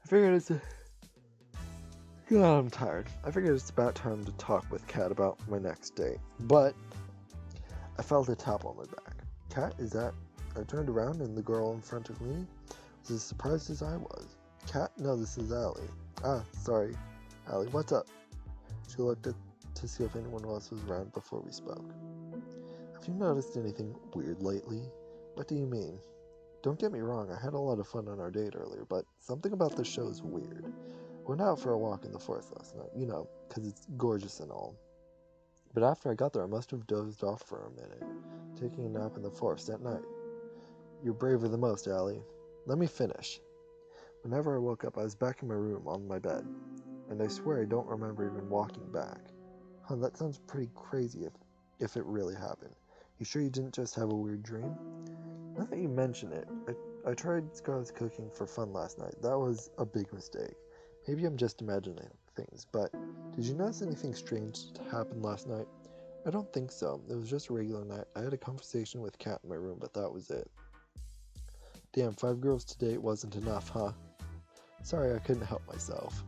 Speaker 1: I figured God, I'm tired. I figured it's about time to talk with Kat about my next date. But I felt a tap on my back. Kat, is that? I turned around and the girl in front of me was as surprised as I was. Kat? No, this is Allie. Ah, sorry. Allie, what's up? She looked to see if anyone else was around before we spoke. Have you noticed anything weird lately? What do you mean? Don't get me wrong, I had a lot of fun on our date earlier, but something about this show is weird. We went out for a walk in the forest last night, 'cause it's gorgeous and all. But after I got there, I must have dozed off for a minute, taking a nap in the forest at night. You're braver than most, Allie. Let me finish. Whenever I woke up, I was back in my room on my bed, and I swear I don't remember even walking back. Huh, that sounds pretty crazy if it really happened. You sure you didn't just have a weird dream? Now that you mention it, I tried Scarlett's cooking for fun last night. That was a big mistake. Maybe I'm just imagining things, but did you notice anything strange happened last night? I don't think so. It was just a regular night. I had a conversation with Kat in my room, but that was it. Damn, 5 girls to date wasn't enough, huh? Sorry, I couldn't help myself.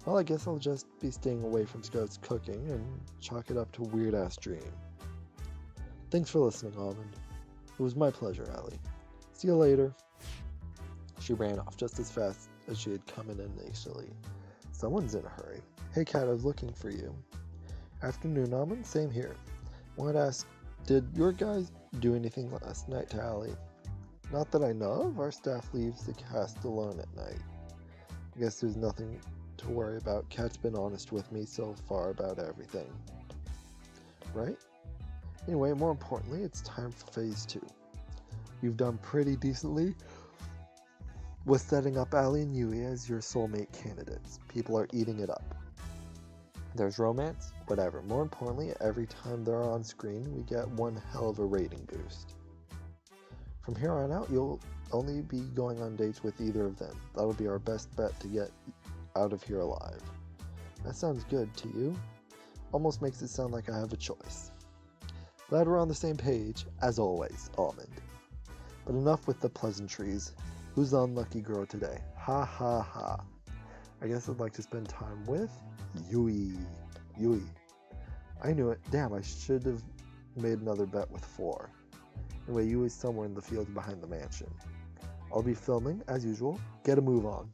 Speaker 1: Well, I guess I'll just be staying away from Scarlett's cooking and chalk it up to a weird-ass dream. Thanks for listening, Almond. It was my pleasure, Allie. See you later. She ran off just as fast as she had come in initially. Someone's in a hurry. Hey, Kat, I was looking for you. Afternoon, Almond. Same here. Wanted to ask, did your guys do anything last night to Allie? Not that I know of. Our staff leaves the cast alone at night. I guess there's nothing to worry about. Kat's been honest with me so far about everything. Right? Anyway, more importantly, it's time for phase 2. You've done pretty decently with setting up Allie and Yui as your soulmate candidates. People are eating it up. There's romance, whatever. More importantly, every time they're on screen, we get one hell of a rating boost. From here on out, you'll only be going on dates with either of them. That'll be our best bet to get out of here alive. That sounds good to you? Almost makes it sound like I have a choice. Glad we're on the same page, as always, Almond. But enough with the pleasantries. Who's the unlucky girl today? Ha ha ha. I guess I'd like to spend time with Yui. Yui. I knew it. Damn, I should have made another bet with 4. Anyway, Yui's somewhere in the fields behind the mansion. I'll be filming, as usual. Get a move on.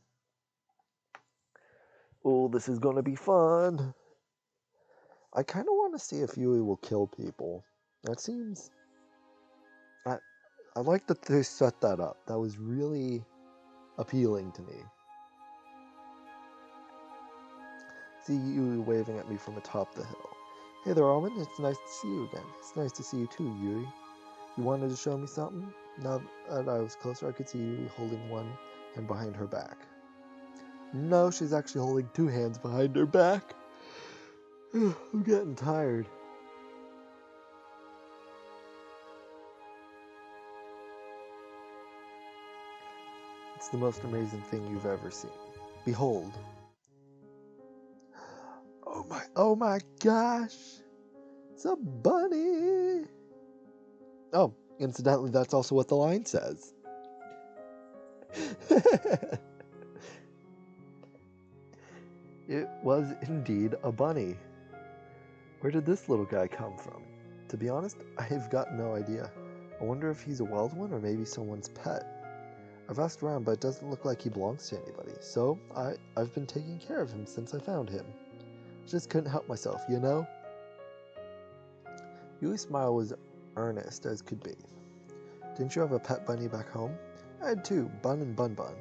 Speaker 1: Oh, this is gonna be fun. I kind of want to see if Yui will kill people. That seems... I like that they set that up. That was really appealing to me. See Yui waving at me from atop the hill. Hey there, Almond. It's nice to see you again. It's nice to see you too, Yui. You wanted to show me something? Now that I was closer, I could see Yui holding one hand behind her back. No, she's actually holding 2 hands behind her back. I'm getting tired. It's the most amazing thing you've ever seen. Behold. Oh my gosh. It's a bunny. Oh, incidentally, that's also what the line says. It was indeed a bunny. Where did this little guy come from? To be honest, I've got no idea. I wonder if he's a wild one or maybe someone's pet. I've asked around, but it doesn't look like he belongs to anybody, so I've been taking care of him since I found him. Just couldn't help myself, you know? Yui's smile was earnest as could be. Didn't you have a pet bunny back home? I had two, Bun and Bun Bun.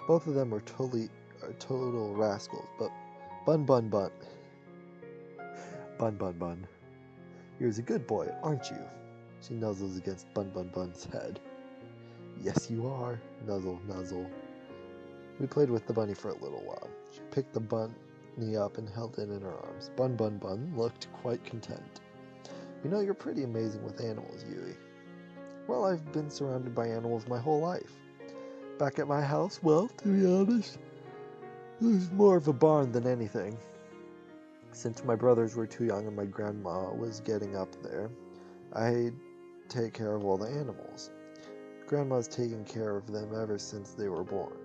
Speaker 1: Both of them were total rascals, but Bun Bun Bun. Bun Bun Bun. You're a good boy, aren't you? She nuzzles against Bun Bun Bun's head. Yes, you are. Nuzzle, nuzzle. We played with the bunny for a little while. She picked the bunny up and held it in her arms. Bun Bun Bun looked quite content. You know, you're pretty amazing with animals, Yui. Well, I've been surrounded by animals my whole life. Back at my house, well, to be honest, it was more of a barn than anything. Since my brothers were too young and my grandma was getting up there, I'd take care of all the animals. Grandma's taken care of them ever since they were born.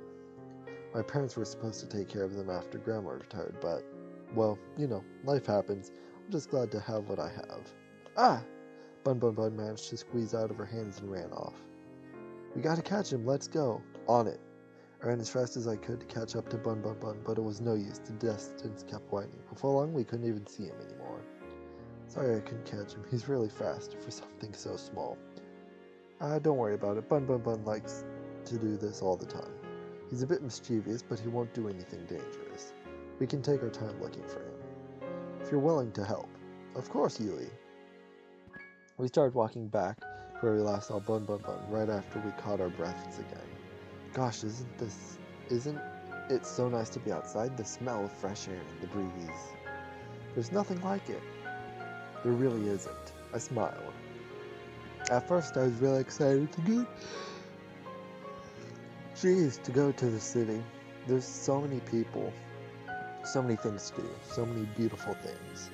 Speaker 1: My parents were supposed to take care of them after Grandma retired, but, well, you know, life happens. I'm just glad to have what I have. Ah! Bun Bun Bun managed to squeeze out of her hands and ran off. We gotta catch him, let's go. On it. I ran as fast as I could to catch up to Bun Bun Bun, but it was no use. The distance kept widening. Before long, we couldn't even see him anymore. Sorry I couldn't catch him. He's really fast for something so small. Don't worry about it. Bun Bun Bun likes to do this all the time. He's a bit mischievous, but he won't do anything dangerous. We can take our time looking for him. If you're willing to help. Of course, Yui. We started walking back to where we last saw Bun Bun Bun right after we caught our breaths again. Gosh, isn't it so nice to be outside? The smell of fresh air and the breeze. There's nothing like it. There really isn't. I smiled. At first, I was really excited to go. Jeez, to go to the city. There's so many people, so many things to do, so many beautiful things.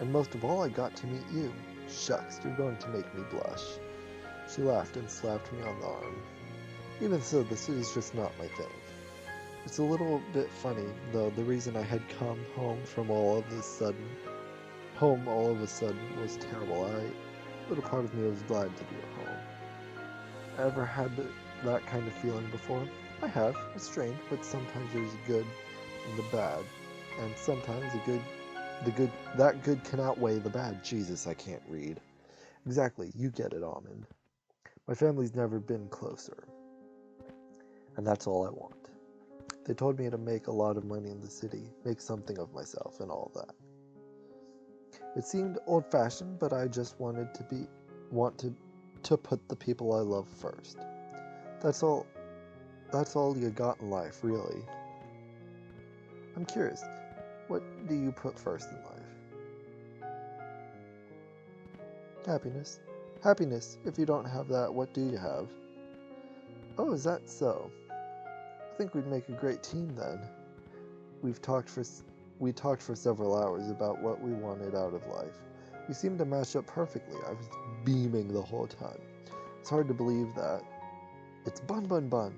Speaker 1: And most of all, I got to meet you. Shucks, you're going to make me blush. She laughed and slapped me on the arm. Even so, the city's just not my thing. It's a little bit funny, though. The reason I had come home all of a sudden was terrible. A little part of me was glad to be at home. Ever had that kind of feeling before? I have. It's strange, but sometimes there's the good and the bad, and sometimes that good can outweigh the bad. Jesus, I can't read. Exactly, you get it, Almond. My family's never been closer, and that's all I want. They told me to make a lot of money in the city, make something of myself, and all that. It seemed old-fashioned, but I just wanted to put the people I love first. That's all you got in life, really. I'm curious, what do you put first in life? Happiness. Happiness. If you don't have that, what do you have? Oh, is that so? I think we'd make a great team then. We talked for several hours about what we wanted out of life. We seemed to match up perfectly. I was beaming the whole time. It's hard to believe that. It's Bun Bun Bun.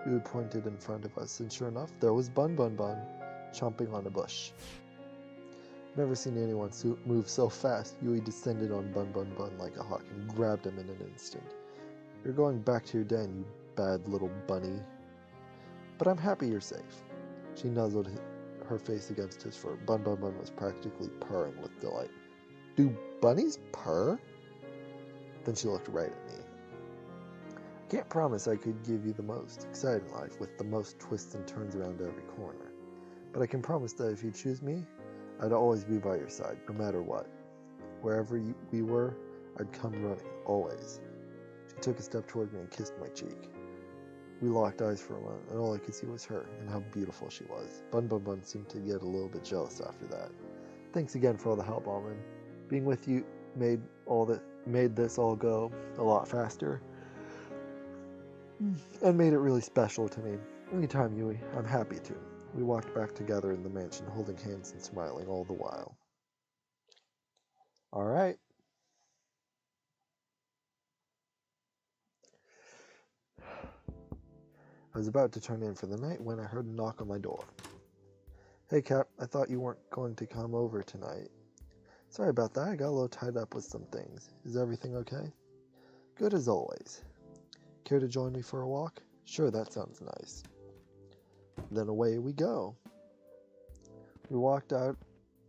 Speaker 1: We pointed in front of us, and sure enough, there was Bun Bun Bun, chomping on a bush. I've never seen anyone move so fast. Yui descended on Bun Bun Bun like a hawk and grabbed him in an instant. You're going back to your den, you bad little bunny. But I'm happy you're safe. She nuzzled her face against his fur. Bun Bun Bun was practically purring with delight. Do bunnies purr? Then she looked right at me. I can't promise I could give you the most exciting life with the most twists and turns around every corner. But I can promise that if you choose me, I'd always be by your side, no matter what. Wherever we were, I'd come running, always. She took a step toward me and kissed my cheek. We locked eyes for a moment, and all I could see was her, and how beautiful she was. Bun Bun Bun seemed to get a little bit jealous after that. Thanks again for all the help, Almond. Being with you made this all go a lot faster, and made it really special to me. Anytime, Yui, I'm happy to. We walked back together in the mansion, holding hands and smiling all the while. All right. I was about to turn in for the night when I heard a knock on my door. Hey, Cap, I thought you weren't going to come over tonight. Sorry about that, I got a little tied up with some things. Is everything okay? Good as always. Care to join me for a walk? Sure, that sounds nice. Then away we go. We walked at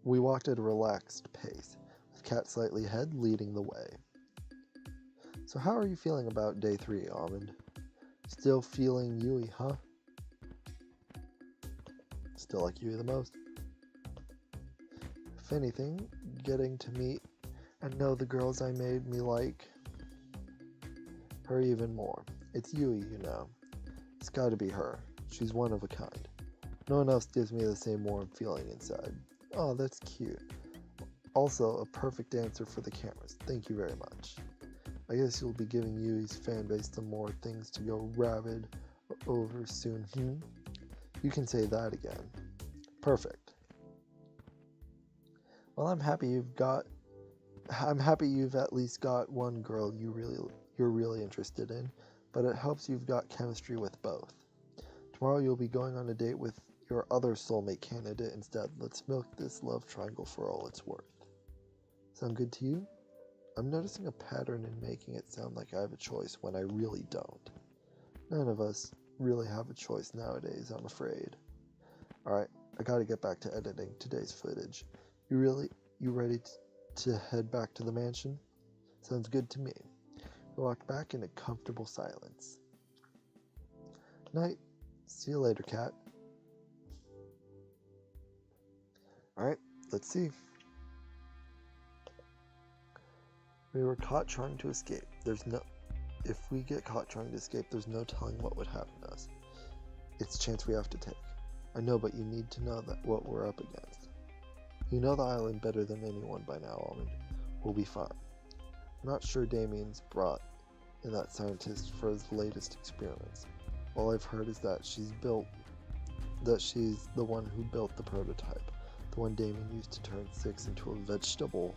Speaker 1: a relaxed pace, with Cat slightly ahead leading the way. So how are you feeling about day 3, Almond? Still feeling Yui, huh? Still like Yui the most? If anything, getting to meet and know the girls I made me like her even more. It's Yui, you know. It's gotta be her. She's one of a kind. No one else gives me the same warm feeling inside. Oh, that's cute. Also, a perfect answer for the cameras. Thank you very much. I guess you'll be giving Yui's fanbase some more things to go rabid over soon, You can say that again. Perfect. Well, I'm happy you've at least got one girl you're really interested in, but it helps you've got chemistry with both. Tomorrow you'll be going on a date with your other soulmate candidate instead. Let's milk this love triangle for all it's worth. Sound good to you? I'm noticing a pattern in making it sound like I have a choice when I really don't. None of us really have a choice nowadays, I'm afraid. Alright, I gotta get back to editing today's footage. You ready to head back to the mansion? Sounds good to me. We walked back in a comfortable silence. Night. See you later, Cat. Alright, let's see. We were caught trying to escape. If we get caught trying to escape, there's no telling what would happen to us. It's a chance we have to take. I know, but you need to know what we're up against. You know the island better than anyone by now, Almond. We'll be fine. I'm not sure Damien's brought in that scientist for his latest experiments. All I've heard is that she's the one who built the prototype, the one Damien used to turn 6 into a vegetable